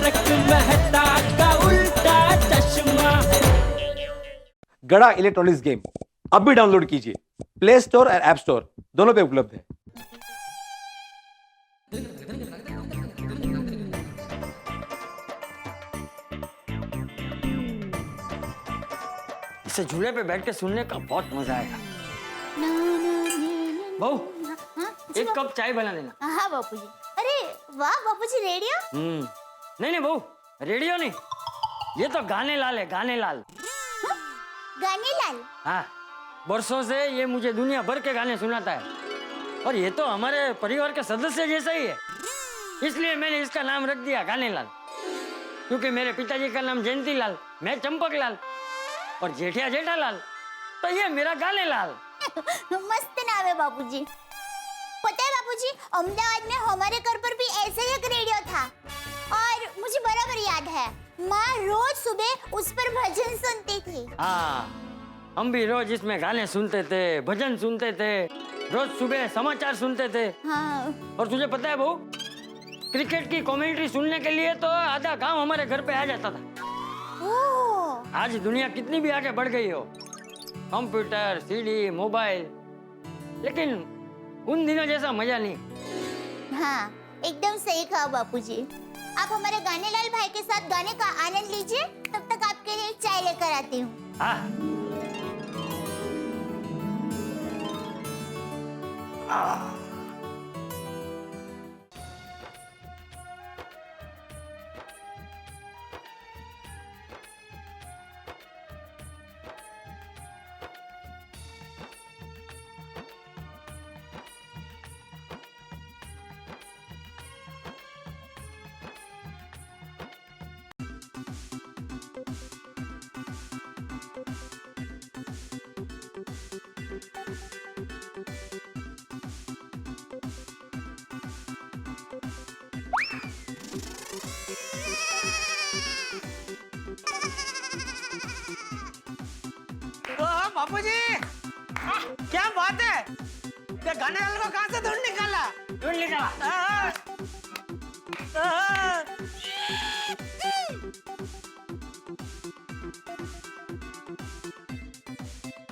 तारक मेहता का उल्टा चश्मा। गड़ा इलेक्ट्रॉनिक्स गेम अब भी डाउनलोड कीजिए, प्ले स्टोर और ऐप स्टोर दोनों पे उपलब्ध है। इसे झूले पे बैठ के सुनने का बहुत मजा आएगा। बहू, एक कप चाय बना देना। हाँ बापूजी। अरे वाह बापूजी, रेडियो? नहीं बहू, रेडियो नहीं, ये तो गाने लाल है, गाने लाल। गाने लाल? हाँ, बरसों से ये मुझे दुनिया भर के गाने सुनाता है और ये तो हमारे परिवार के सदस्य जैसा ही है, इसलिए मैंने इसका नाम रख दिया गाने लाल। क्योंकि मेरे पिताजी का नाम जयंती लाल, मैं चंपक लाल और जेठिया जेठा लाल, तो ये मेरा गाने लाल। मस्त नाम है बापूजी। पता है बापूजी, अहमदाबाद में हमारे घर पर भी ऐसे ही एक रेडियो था और मुझे बराबर याद है, माँ रोज सुबह उस पर भजन सुनती थी। हाँ, हम भी रोज इसमें गाने सुनते थे, भजन सुनते थे, रोज सुबह समाचार सुनते थे। हाँ। और तुझे पता है बहू, क्रिकेट की कमेंट्री सुनने के लिए तो आधा गांव हमारे घर पे आ जाता था। ओह। आज दुनिया कितनी भी आगे बढ़ गई हो, कंप्यूटर, सीडी, मोबाइल, लेकिन उन दिनों जैसा मजा नहीं। हाँ, एकदम सही कहा बापूजी। आप हमारे गानेलाल भाई के साथ गाने का आनंद लीजिए, तब तक आपके लिए चाय लेकर आती हूँ। हाँ। बापूजी, क्या बात है? ये गाने वाले को कहाँ से ढूंढ निकाला?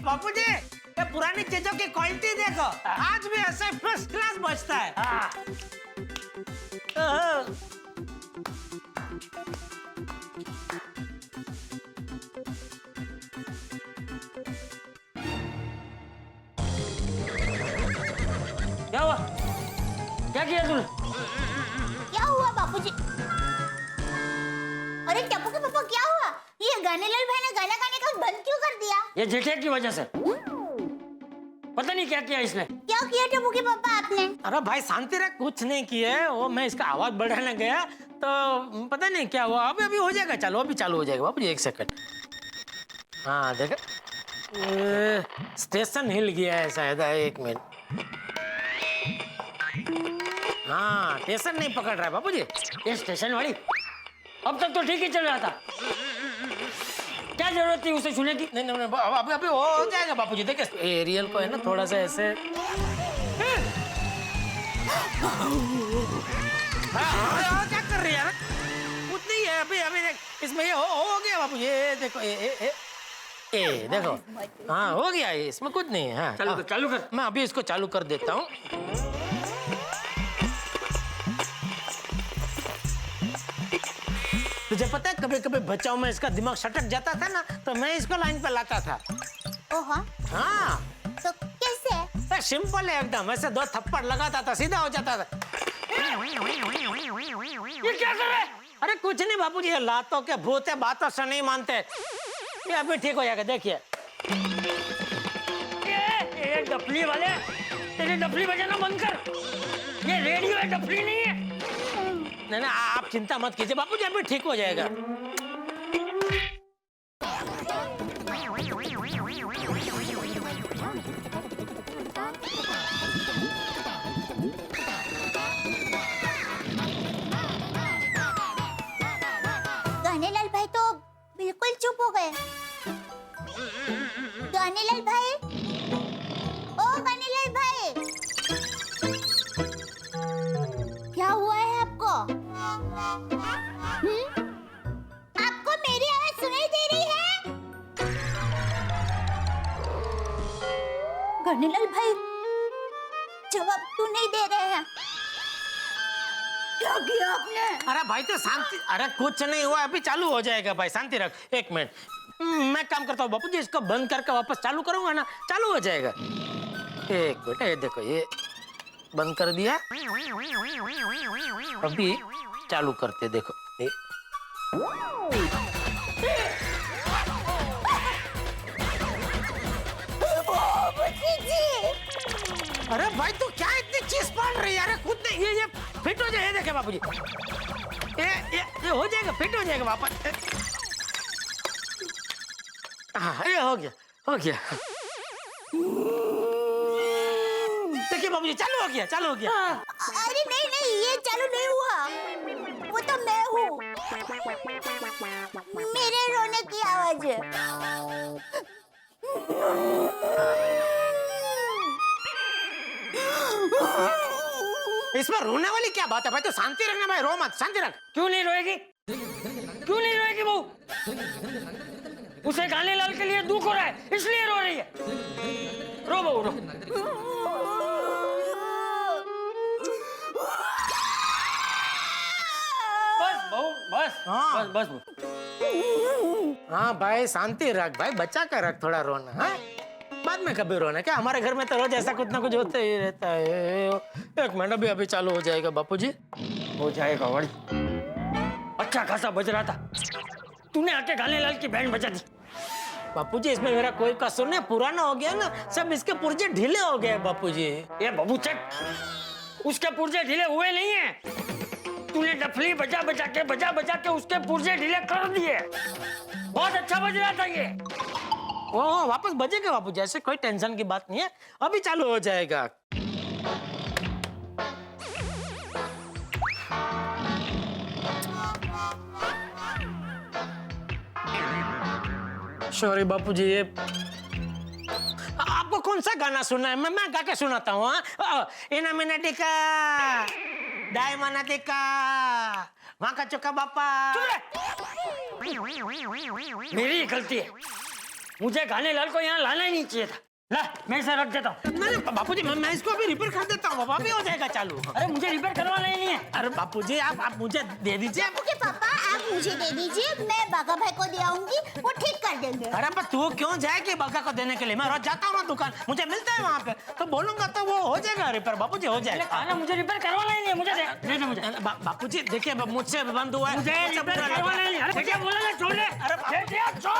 बापूजी, ये पुरानी चीजों की क्वालिटी देखो, आज भी ऐसे फर्स्ट क्लास बजता है। क्या हुआ? क्या किया तूने? क्या हुआ बापूजी? अरे टप्पू के पापा, क्या हुआ? ये गानेलाल भाई ने गाना गाने का बंद क्यों कर दिया? ये जेठिया की वजह से। पता नहीं क्या किया इसने। क्या किया टप्पू के पापा आपने? अरे भाई शांति रख, कुछ नहीं किए, वो मैं इसका आवाज बढ़ाने गया तो पता नहीं क्या हुआ। अभी हो जाएगा, चलो अभी चालू हो जाएगा। बापूजी एक सेकंड। हाँ देखो, स्टेशन हिल गया है शायद, एक मिनट। हाँ, स्टेशन नहीं पकड़ रहा है बापूजी। ये स्टेशन वाली अब तक तो ठीक ही चल रहा था, क्या जरूरत थी उसे छूने की? नहीं, अभी हो जाएगा बापूजी। देखिए एरियल को है ना थोड़ा सा ऐसे। हाँ, क्या कर रही है यार? कुछ नहीं है, अभी देख, इसमें ये हो गया बापूजी। ये देखो, ए देखो, हाँ हो गया, इसमें कुछ नहीं है। हाँ, चालू कर। मैं अभी इसको चालू कर देता हूँ। तुझे पता है, कभी कभी बच्चाओं में इसका दिमाग सटक जाता था ना, तो मैं इसको लाइन पे लाता था। ओह हाँ, तो कैसे? सिंपल है एकदम, ऐसे 2 थप्पड़ लगाता था, सीधा हो जाता था। ये क्या कर रहा है? अरे कुछ नहीं बापूजी, ये लातों के भूत है, बातों से नहीं मानते। ये अभी ठीक हो जाएगा, देखिए। ये डफली वाले, तेरी डफली बजाना बंद कर। ये रेडियो है, डफली नहीं है। नहीं, आप चिंता मत कीजिए बापूजी, अभी ठीक हो जाएगा। गानेलाल भाई तो बिल्कुल चुप हो गए। गानेलाल भाई, ओ गानेलाल भाई, क्या हुआ है आपको? आपको मेरी आवाज सुनाई दे रही है? गणेलाल भाई जवाब क्यों नहीं दे रहे हैं? क्या किया आपने? अरे भाई तो शांति, अरे कुछ नहीं हुआ, अभी चालू हो जाएगा भाई, शांति रख। एक मिनट, मैं काम करता हूँ बापू जी, इसको बंद करके वापस चालू करूंगा ना, चालू हो जाएगा। एक मिनट, ये देखो, ये बंद कर दिया, अभी चालू करते, देखो ये। अरे भाई तू क्या इतनी चीज पाल रही है? अरे खुद नहीं, ये फिट हो जाए, ये देखे बापूजी, ये हो जाएगा, फिट हो जाएगा वापस। हाँ ये हो गया, हो गया। देखिए बाबूजी, चालू हो गया, चालू हो गया। अरे नहीं नहीं, ये चालू नहीं हुआ, वो तो मैं हूँ, मेरे रोने की आवाज है। इसमें रोने वाली क्या बात है भाई? तो शांति रखना भाई, रो मत, शांति रख। क्यों नहीं रोएगी? क्यों नहीं रोएगी बहू? उसे गानेलाल के लिए दुख हो रहा है, इसलिए रो रही है। रो बहू रो। बस बहू, बस हाँ। बस बस। हाँ भाई शांति रख भाई, बचा कर रख थोड़ा रोना, हाँ? बाद में कभी रोना क्या? हमारे घर में तो रोज ऐसा कुछ ना कुछ होता ही रहता है। एक मिनट, अभी अभी चालू हो जाएगा बापूजी। हो जाएगा वड़ी। अच्छा खासा बज रहा था, तूने आके गानेलाल की बैंड बजा दी। बापूजी इसमें मेरा कोई कसूर नहीं, पुराना हो गया ना, सब इसके पुर्जे ढीले हो गए बापूजी। ये बबू चट, उसके पुर्जे ढीले हुए नहीं है, तूने डफली बजा बजा के उसके पुर्जे ढीले कर दिए। बहुत अच्छा बज रहा था ये। ओ वापस बजेगा बापूजी, ऐसे कोई टेंशन की बात नहीं है, अभी चालू हो जाएगा। सॉरी बापूजी, ये आपको कौन सा गाना सुनना है? मैं गा के सुनाता हूँ। इना मिनटिका डायमंडिका वहां का चुका बापा। मेरी गलती है, मुझे गानेलाल को यहाँ लाना ही नहीं चाहिए था। ला, मैं इसे रख देता हूँ। नहीं बापूजी, मैं इसको अभी रिपेयर कर देता हूँ, अभी हो जाएगा चालू। अरे मुझे रिपेयर करवाना ही नहीं है। अरे बापूजी आप मुझे दे दीजिए। ओके पापा, आप मुझे दे दीजिए, मैं बागा भाई को दे आऊंगी, वो ठीक कर देंगे। अरे पर तू क्यों जाएगी बागा को देने के लिए? मैं रोज जाता हूँ ना दुकान, मुझे मिलता है वहाँ पे, तो बोलूंगा तो वो हो जाएगा रिपेयर। बापूजी हो जाएगा। अरे मुझे रिपेयर करवाना ही नहीं है, मुझे दे दे मुझे। बापूजी देखिए, मुझसे बंद हुआ है, मुझे रिपेयर करवाना ही नहीं। अरे क्या बोला ना, छोड़ दे। अरे दे दिया, छोड़।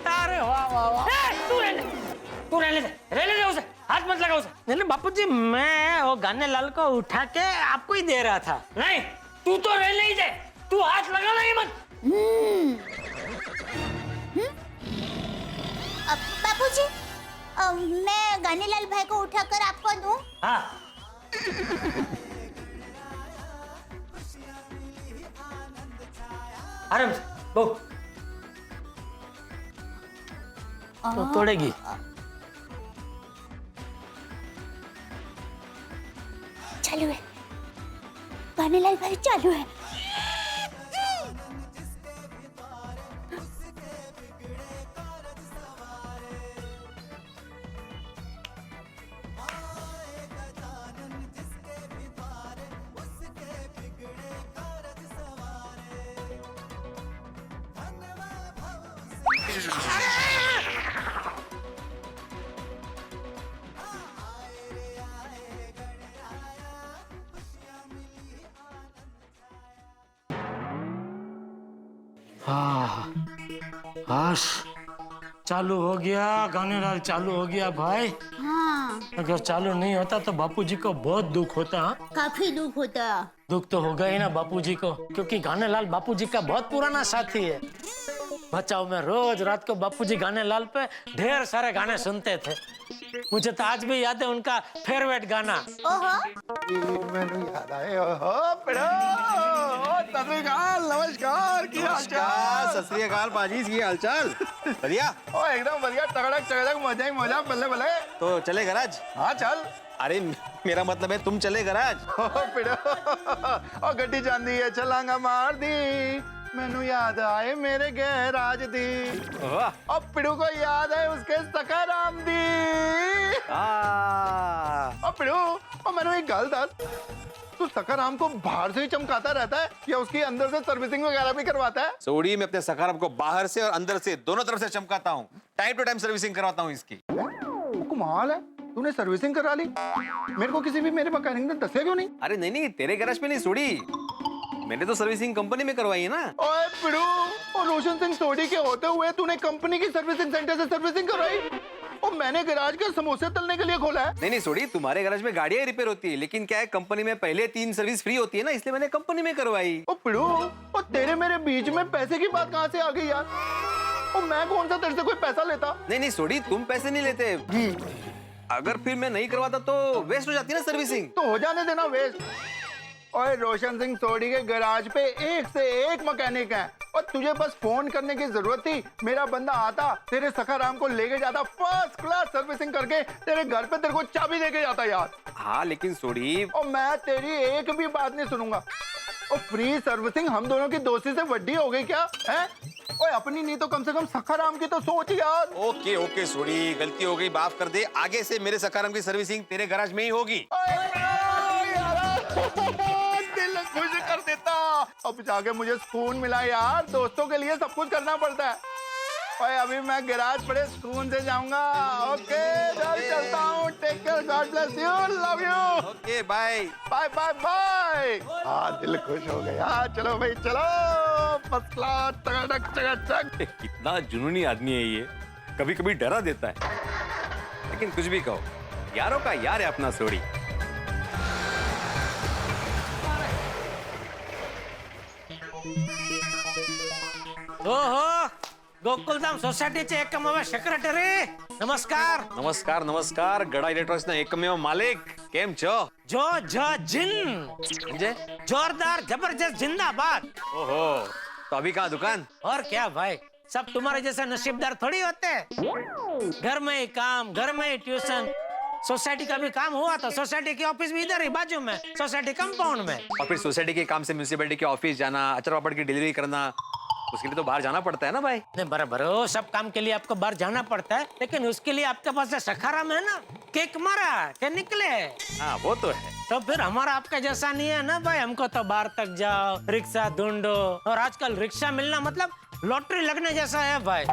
अरे वाह वाह वाह। तू रहने दे उसे, हाथ मत लगा उसे। नहीं बापूजी, मैं वो गानेलाल को उठा के आपको ही दे रहा था। नहीं, तू तो रहने ही दे, तू हाथ लगाना ही मत। बापूजी, मैं गानेलाल भाई को उठाकर आपको दूं? हाँ। आराम से बहू। तो तोड़ेगी। चालू है, गानेलाल भाई चालू है। हाश चालू हो गया, गाने लाल चालू हो गया भाई। हाँ अगर चालू नहीं होता तो बापूजी को बहुत दुख होता। हाँ? काफी दुख होता। दुख तो होगा ही ना बापूजी को, क्योंकि गाने लाल बापूजी का बहुत पुराना साथी है। बचाओ में रोज रात को बापूजी गाने लाल पे ढेर सारे गाने सुनते थे। मुझे तो आज भी याद है उनका फेवरेट गाना। ओहो मैनू याद आए। ओहो पिड़ो, सत श्री अकाल, नमस्कार, की हालचाल? सत श्री अकाल पाजी, की हालचाल? बढ़िया। ओ एकदम बढ़िया, टकड़क चकड़क, मजा ही मजा, बल्ले बल्ले। तो चले गराज? हाँ चल। अरे मेरा मतलब है तुम चले गराज। ओ पिड़ो, ओ गड्डी जांदी है चलांगा मार दी, मैनू याद आए मेरे गैराज दी। वाह। ओ पिड़ू को याद है उसके सकाराम दी। ओ पिड़ू, ओ मैनू एक गल दस, तू सकाराम को बाहर से ही चमकाता रहता है या उसकी अंदर से सर्विसिंग वगैरह भी करवाता है? सोड़ी में अपने सकाराम को बाहर से और अंदर से दोनों तरफ से चमकाता हूँ। टाइम टू टाइम सर्विसिंग करवाता हूँ इसकी। कमाल है, तूने सर्विसिंग करा ली। मेरे को किसी भी मेरे मैकेनिक ने दसिया क्यों नहीं? अरे नहीं नहीं, तेरे गैराज में नहीं सोड़ी, मैंने तो सर्विसिंग कंपनी में करवाई है ना। ओए पिड़ू, और रोशन सिंह सोडी के होते हुए तूने कंपनी की सर्विसिंग सेंटर से सर्विसिंग करवाई? और मैंने गैराज के समोसे तलने के लिए खोला है। नहीं नहीं सोड़ी, तुम्हारे गैराज में गाड़ियां रिपेयर होती है, लेकिन क्या है कंपनी में पहले 3 सर्विस फ्री होती है ना, इसलिए मैंने कंपनी में करवाई। ओ पिड़ू, और तेरे मेरे बीच में पैसे की बात कहाँ से आ गई यार? और मैं कौन सा तेरे से कोई पैसा लेता? नहीं नहीं सोड़ी, तुम पैसे नहीं लेते। अगर फिर मैं नहीं करवाता तो वेस्ट हो जाती है ना सर्विसिंग। तो हो जाने देना वेस्ट। और रोशन सिंह सोडी के गैराज पे एक से एक मैकेनिक है, और तुझे बस फोन करने की जरूरत थी, मेरा बंदा आता, तेरे सखाराम को लेके जाता, फर्स्ट क्लास सर्विसिंग करके तेरे घर पे तेरे को चाबी देके जाता यार। हाँ लेकिन सोड़ी, और मैं तेरी एक भी बात नहीं सुनूंगा। और फ्री सर्विसिंग हम दोनों की दोस्ती से बड़ी हो गई क्या है? ओए अपनी नहीं तो कम से कम सखाराम की तो सोच यार। ओके ओके सोड़ी, गलती हो गई, माफ कर दे। आगे से मेरे सखाराम की सर्विसिंग तेरे गैराज में ही होगी। दिल खुश कर देता। अब जाके मुझे सुकून मिला यार, दोस्तों के लिए सब कुछ करना पड़ता है। ओए अभी मैं गैराज बड़े सुकून से जाऊंगा। ओके चलता हूँ, take care, God bless you, love you, okay bye bye bye bye. हाँ दिल खुश हो गया। चलो भाई चलो, फर्स्ट क्लास, टक टक टक। कितना जुनूनी आदमी है ये, कभी कभी डरा देता है, लेकिन कुछ भी कहो, यारों का यार है अपना सोड़ी। ओहो, गोकुलधाम सोसायटीचे एकमेव सेक्रेटरी, नमस्कार. नमस्कार नमस्कार, गड़ा इलेक्ट्रॉनिक्स ना एकमेव मालिक, केम छो? जो जिन म्हणजे? जोरदार जबरदस्त जिंदाबाद. ओहो, तो अभी कहाँ दुकान? और क्या भाई, सब तुम्हारे जैसे नसीबदार थोड़ी होते हैं। घर में ही काम, घर में ही ट्यूशन, सोसाइटी का भी काम हुआ तो सोसाइटी की ऑफिस भी इधर ही बाजू में, सोसाइटी कंपाउंड में। और फिर सोसाइटी के काम से म्यूनिसिपैलिटी के ऑफिस जाना, अचार पापड़ की डिलीवरी करना, उसके लिए तो बाहर जाना पड़ता है ना भाई। नहीं बराबर हो, सब काम के लिए आपको बाहर जाना पड़ता है, लेकिन उसके लिए आपके पास सखाराम है ना, केक मारा के निकले। हाँ वो तो है। तो फिर हमारा आपका जैसा नहीं है ना भाई, हमको तो बाहर तक जाओ, रिक्शा ढूंढो, और आजकल रिक्शा मिलना मतलब लॉटरी लगने जैसा है भाई।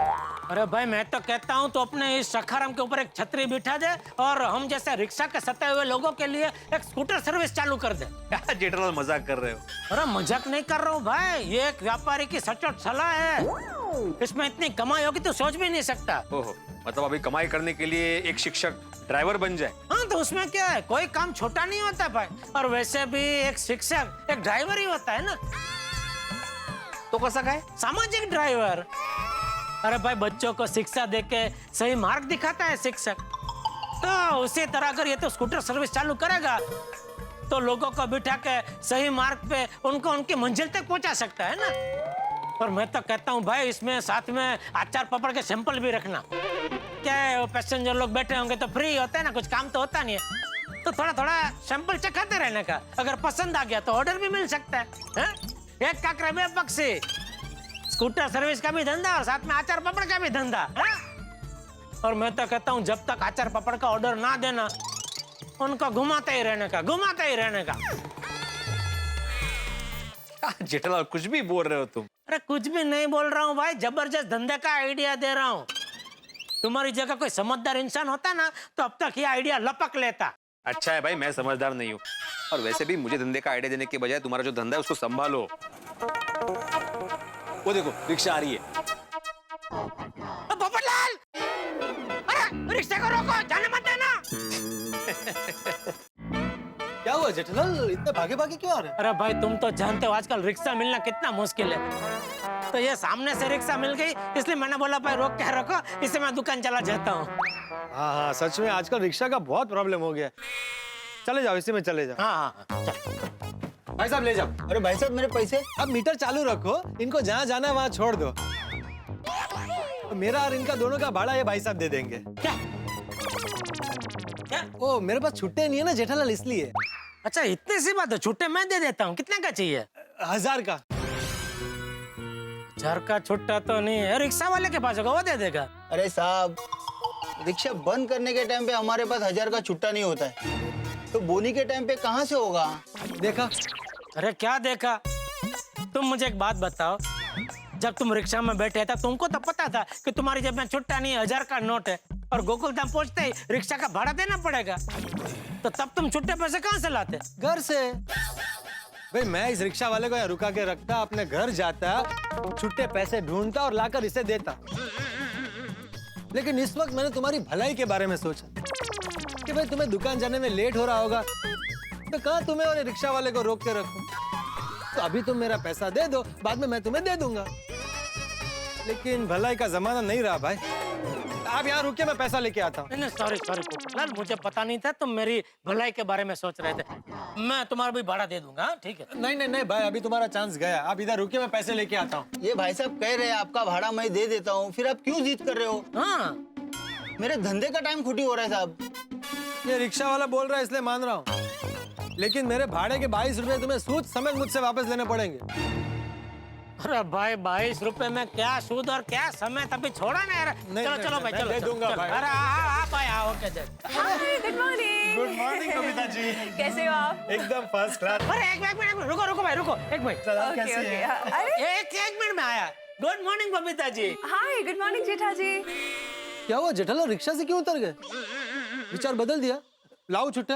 अरे भाई मैं तो कहता हूँ तो अपने इस सखाराम के ऊपर एक छतरी बिठा दे और हम जैसे रिक्शा के सताए हुए लोगों के लिए एक स्कूटर सर्विस चालू कर दे। जेठालाल मजाक कर रहे हो? अरे मजाक नहीं कर रहा हूँ भाई, ये एक व्यापारी की सचोट सलाह है, इसमें इतनी कमाई होगी तो सोच भी नहीं सकता। ओहो, मतलब अभी कमाई करने के लिए एक शिक्षक ड्राइवर बन जाए? हाँ तो उसमें क्या है, कोई काम छोटा नहीं होता भाई, और वैसे भी एक शिक्षक एक ड्राइवर ही होता है ना। तो कैसा है? सामाजिक ड्राइवर। अरे भाई बच्चों को शिक्षा देके सही मार्ग दिखाता है शिक्षक, तो उसी तरह अगर ये तो स्कूटर सर्विस चालू करेगा तो लोगों को बिठा के सही मार्ग पे उनको उनकी मंजिल तक पहुंचा सकता है ना। और मैं तो कहता हूँ भाई इसमें साथ में अचार पापड़ के सैंपल भी रखना। क्या है, पैसेंजर लोग बैठे होंगे तो फ्री होता है ना, कुछ काम तो होता नहीं है, तो थोड़ा थोड़ा सैंपल चखाते रहने का, अगर पसंद आ गया तो ऑर्डर भी मिल सकता है? एक काकरे में पक्षी, स्कूटर सर्विस का भी धंधा और साथ में अचार पापड़ का भी धंधा है? और मैं तो कहता हूँ जब तक अचार पापड़ का ऑर्डर ना देना, उनको घुमाते ही रहने का, घुमाते ही रहने का। जेठालाल कुछ भी बोल रहे हो तुम। अरे कुछ भी नहीं बोल रहा हूँ भाई, जबरदस्त धंधे का आइडिया दे रहा हूँ। तुम्हारी जगह कोई समझदार इंसान होता ना तो अब तक ये आइडिया लपक लेता। अच्छा है भाई, मैं समझदार नहीं हूँ, और वैसे भी मुझे धंधे का आइडिया देने के बजाय तुम्हारा जो धंधा है उसको संभालो। वो देखो रिक्शा आ रही है। पोपटलाल, अरे रिक्शा को रोको, जाने मत देना। क्या हुआ जेठालाल, इतने भागे भागे क्यों आ रहे हैं? अरे भाई तुम तो जानते हो आजकल रिक्शा मिलना कितना मुश्किल है, तो ये सामने से रिक्शा मिल गई, इसलिए मैंने बोला भाई रोक के रखो, इससे मैं दुकान चला जाता हूँ। हाँ हाँ, सच में आजकल रिक्शा का बहुत प्रॉब्लम हो गया है। चले जाओ, इसी में चले जाओ। हाँ हाँ चल। भाई साहब ले जाओ। अरे भाई साहब मेरे पैसे। अब मीटर चालू रखो, इनको जहाँ जाना है वहाँ छोड़ दो। मेरा और इनका दोनों का भाड़ा ये भाई साहब दे देंगे। क्या क्या? ओ मेरे पास छुट्टे नहीं है ना जेठालाल, इसलिए। अच्छा इतनी सी बात है, छुट्टे मैं दे देता हूँ। कितने का चाहिए? 1000 का। 1000 का छुट्टा तो नहीं है, रिक्शा वाले के पास होगा, वो दे देगा। अरे साहब, रिक्शा बंद करने के टाइम पे हमारे पास 1000 का छुट्टा नहीं होता है, तो बोनी के टाइम पे कहाँ से होगा? देखा? अरे क्या देखा? तुम मुझे एक बात बताओ, जब तुम रिक्शा में बैठे थे तुमको तो पता था कि तुम्हारी जेब में छुट्टा नहीं है, 1000 का नोट है, और गोकुलधाम पहुंचते ही रिक्शा का भाड़ा देना पड़ेगा, तो तब तुम छुट्टे पैसे कहाँ से लाते? घर से। भाई मैं इस रिक्शा वाले को यहाँ रुका के रखता, अपने घर जाता, छुट्टे पैसे ढूंढता और लाकर इसे देता। लेकिन इस वक्त मैंने तुम्हारी भलाई के बारे में सोचा कि भाई तुम्हें दुकान जाने में लेट हो रहा होगा, तो कहाँ तुम्हें और रिक्शा वाले को रोक के रखूं। तो अभी तुम मेरा पैसा दे दो, बाद में मैं तुम्हें दे दूंगा। लेकिन भलाई का जमाना नहीं रहा भाई, आप यहाँ रुके, मैं पैसा लेके आता हूँ। नहीं सॉरी सॉरी पोपटलाल, मुझे पता नहीं था तुम मेरी भलाई के बारे में सोच रहे थे। मैं तुम्हारा भी भाड़ा दे दूंगा, ठीक है? नहीं नहीं नहीं भाई, अभी तुम्हारा चांस गया, आप इधर रुके, मैं पैसे लेके आता हूँ। ये भाई साहब कह रहे हैं आपका भाड़ा मैं दे देता हूँ, फिर आप क्यों जिद कर रहे हो? हाँ मेरे धंधे का टाइम खुटी हो रहा है साहब। ये रिक्शा वाला बोल रहा है इसलिए मान रहा हूँ, लेकिन मेरे भाड़े के 22 रुपए तुम्हें सूद समेत मुझसे वापस लेने पड़ेंगे। अरे भाई 22 रुपए में क्या सूद और क्या समय, तभी छोड़ा ना यार। नहीं, चलो नहीं, चलो भाई, मैं चलो दे दूंगा चलो। भाई। अरे हाँ भाई हाँ, ओके दे। Hi good morning. Good morning Kavita ji. कैसे हो आप? एकदम फर्स्ट क्लास। अरे एक मिनट रुको रुको भाई, रुको एक मिनट। Okay okay. अरे एक मिनट में आया। Good morning Babita ji. हाय गुड मॉर्निंग जेठा जी। क्या हुआ जेठालाल, रिक्शा से क्यों उतर गए? विचार बदल दिया? लाओ छुट्टा।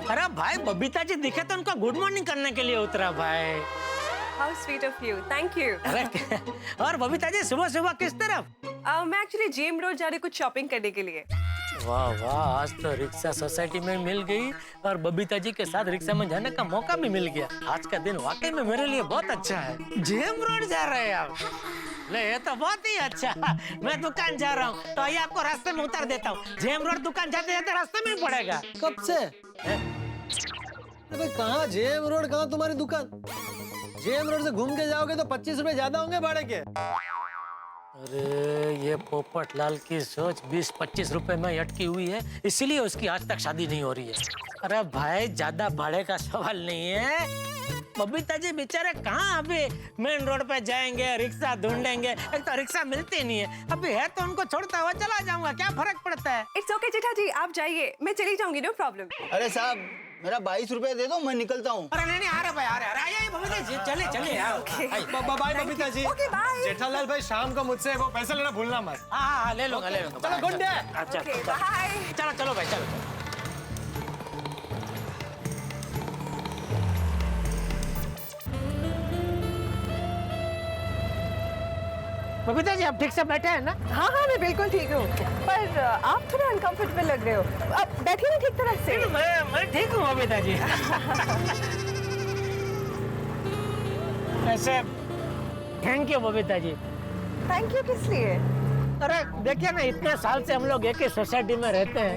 अरे भाई बबीता जी दिखे तो उनको गुड मॉर्निंग करने के लिए उतरा भाई। How sweet of you, thank you. अरे और बबीता जी सुबह सुबह किस तरफ? मैं एक्चुअली जेम रोड जा रही कुछ शॉपिंग करने के लिए। वाह वाह, आज तो रिक्शा सोसाइटी में मिल गई और बबीता जी के साथ रिक्शा में जाने का मौका भी मिल गया। आज का दिन वाकई में मेरे लिए बहुत अच्छा है। जेम रोड जा रहे हैं आप? ले ये तो बहुत ही अच्छा। मैं दुकान जा रहा हूँ तो ये आपको रास्ते में उतार देता हूँ। जेम रोड दुकान जाते जाते रास्ते में ही पड़ेगा। कब से? भाई कहाँ जेम रोड, कहाँ तुम्हारी दुकान? जेम रोड से घूम के जाओगे तो 25 रुपए ज्यादा होंगे भाड़े के। अरे ये पोपटलाल की सोच 20-25 रुपए में अटकी हुई है, इसीलिए उसकी आज तक शादी नहीं हो रही है। अरे भाई ज्यादा भाड़े का सवाल नहीं है। बबीता जी बेचारे कहाँ अभी मेन रोड पे जाएंगे, रिक्शा ढूंढेंगे, एक तो रिक्शा मिलती नहीं है। अभी है तो उनको छोड़ता हुआ चला जाऊंगा, क्या फर्क पड़ता है? इट्स ओके जेठा जी, आप जाइए, मैं चली जाऊंगी, नो प्रॉब्लम। अरे साहब मेरा 22 रुपए दे दो, मैं निकलता हूँ। अरे नहीं आ रहे भाई, आ रहे आइए बबीता जी, चले चले bye Babita ji. Okay bye. Jethalal भाई शाम को मुझसे वो पैसा लेना भूलना मत। हाँ ले लूंगा ले लूंगा। चलो गुड डे। अच्छा ओके बाय। चलो चलो भाई चलो। बबीता जी आप ठीक से बैठे हैं ना? हाँ हाँ मैं बिल्कुल ठीक हूँ, पर आप थोड़ा अनकंफर्टेबल लग रहे हो। अब बैठिए ना ठीक तरह से। मैं ठीक हूँ बबीता जी। ऐसे thank you Babita ji. Thank you किस लिए? अरे देखिए ना, इतने साल से हम लोग एक ही सोसाइटी में रहते हैं,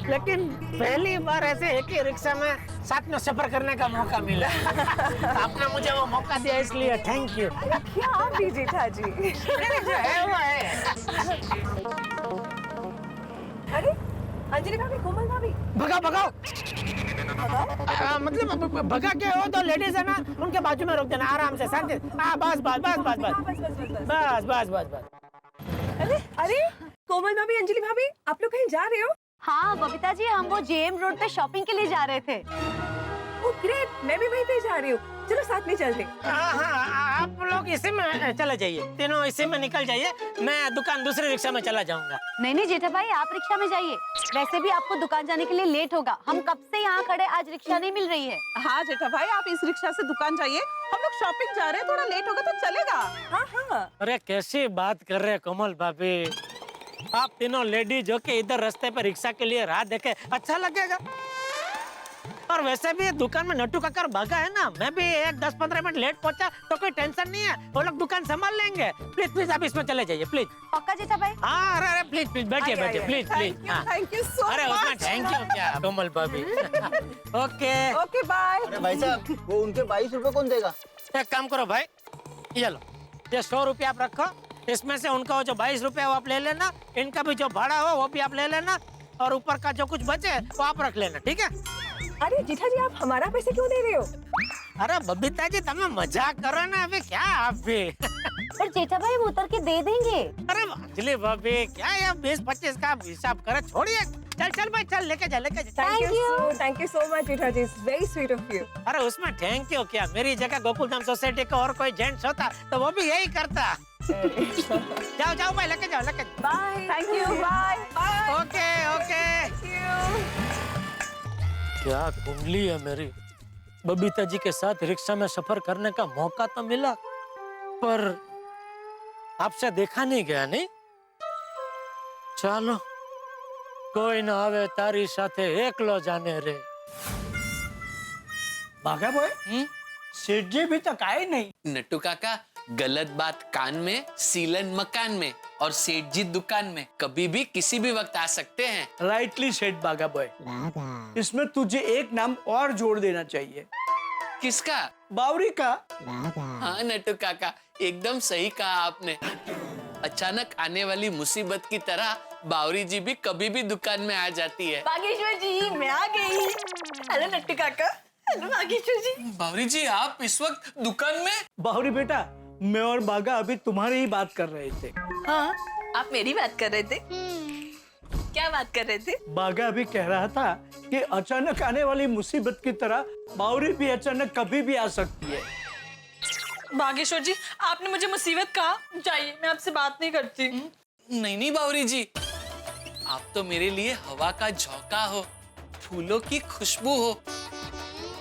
लेकिन पहली बार ऐसे एक ही रिक्शा में साथ में सफर करने का मौका मिला। आपने मुझे वो मौका दिया इसलिए थैंक यू। क्या आप भी जेठा जी? जो है वो है। अरे अंजलि भाभी, कोमल भाभी, भगाओ भगाओ। मतलब भगा के हो तो लेडीज है ना, उनके बाजू में रोक देना आराम से, शांति। बस बस बस बस बस बस बस बस बस। अरे अरे कोमल भाभी, अंजलि भाभी, आप लोग कहीं जा रहे हो? हाँ बबीता जी, हम वो जेएम रोड पे शॉपिंग के लिए जा रहे थे। ओह ग्रेट, मैं भी वहीं पे जा रही हूँ। चलो साथ में चलते। हाँ, आप लोग इसी में चले जाइए, तीनों इसी में निकल जाइए, मैं दुकान दूसरे रिक्शा में चला जाऊंगा। नहीं नहीं जेठा भाई, आप रिक्शा में जाइए। वैसे भी आपको दुकान जाने के लिए लेट होगा। हम कब से यहाँ खड़े, आज रिक्शा नहीं मिल रही है। हाँ जेठा भाई, आप इस रिक्शा से दुकान जाइए, हम लोग शॉपिंग जा रहे हैं, थोड़ा लेट होगा तो चलेगा। हाँ हाँ। अरे कैसी बात कर रहे हैं कोमल भाभी, आप तीनों लेडीज हो के इधर रास्ते पे रिक्शा के लिए राह देखे अच्छा लगेगा। और वैसे भी दुकान में नट्टू काकर भागा है ना, मैं भी 10-15 मिनट लेट पहुंचा तो कोई टेंशन नहीं है, वो लोग दुकान संभाल लेंगे। प्लीज प्लीज आप इसमें चले जाइए प्लीज। पक्का जेठा भाई? हाँ अरे प्लीज प्लीज बैठिए बैठिए please please. Thank you so अरे उसमें थैंक यू क्या कोमल भाभी। Okay okay bye. अरे भाई साहब, वो उनके 22 रुपए कौन देगा? एक काम करो भाई, ये लो, ये 100 रुपया आप रखो, इसमें से उनका जो 22 रुपया वो आप ले लेना, इनका भी जो भाड़ा हो वो भी आप ले लेना, और ऊपर का जो कुछ बचे वो आप रख लेना, ठीक है? अरे जेठा जी, आप हमारा पैसे क्यों दे रहे हो? अरे बबीता जी तमें मजाक करो ना, अभी क्या आप भी। पर जेठा भाई वो उतर के दे देंगे। अरे अंजलि भाभी क्या ये 20-25 का हिसाब करे, छोड़िए। चल चल भाई चल, लेके जा लेके जा। Thank you so much Jetha ji, it's very sweet of you. अरे उसमें थैंक यू क्या, मेरी जगह गोकुलधाम सोसाइटी का और कोई जेंट्स होता तो वो भी यही करता। जाओ जाओ भाई, लेके जाओ लेके जाओ। Bye. Thank you, bye bye. Okay okay. क्या कुंडली है मेरी, बबीता जी के साथ रिक्शा में सफर करने का मौका तो मिला, पर आपसे देखा नहीं गया। नहीं चलो कोई ना आवे तारी साथे एकलो जाने रे। भागा बॉय, सेठ जी भी तक आए नहीं। नट्टू काका, गलत बात कान में, सीलन मकान में, और सेठ जी दुकान में कभी भी किसी भी वक्त आ सकते हैं। राइटली सेठ बागा बॉय, इसमें तुझे एक नाम और जोड़ देना चाहिए। किसका? बावरी का। हाँ नट्टू काका, एकदम सही कहा आपने। अचानक आने वाली मुसीबत की तरह बावरी जी भी कभी भी दुकान में आ जाती है। बागेश्वर जी, मैं आ गई। हेलो नट्टू काका। हेलो बागेश्वर जी। बावरी जी आप इस वक्त दुकान में? बावरी बेटा, मैं और बागा अभी तुम्हारी ही बात कर रहे थे। हाँ, आप मेरी बात कर रहे थे? क्या बात कर रहे थे? बागा अभी कह रहा था कि अचानक आने वाली मुसीबत की तरह बावरी भी अचानक कभी भी आ सकती है। बागेश्वर जी, आपने मुझे मुसीबत कहा, जाइए, मैं आपसे बात नहीं करती। नहीं नहीं बावरी जी, आप तो मेरे लिए हवा का झोंका हो, फूलों की खुशबू हो।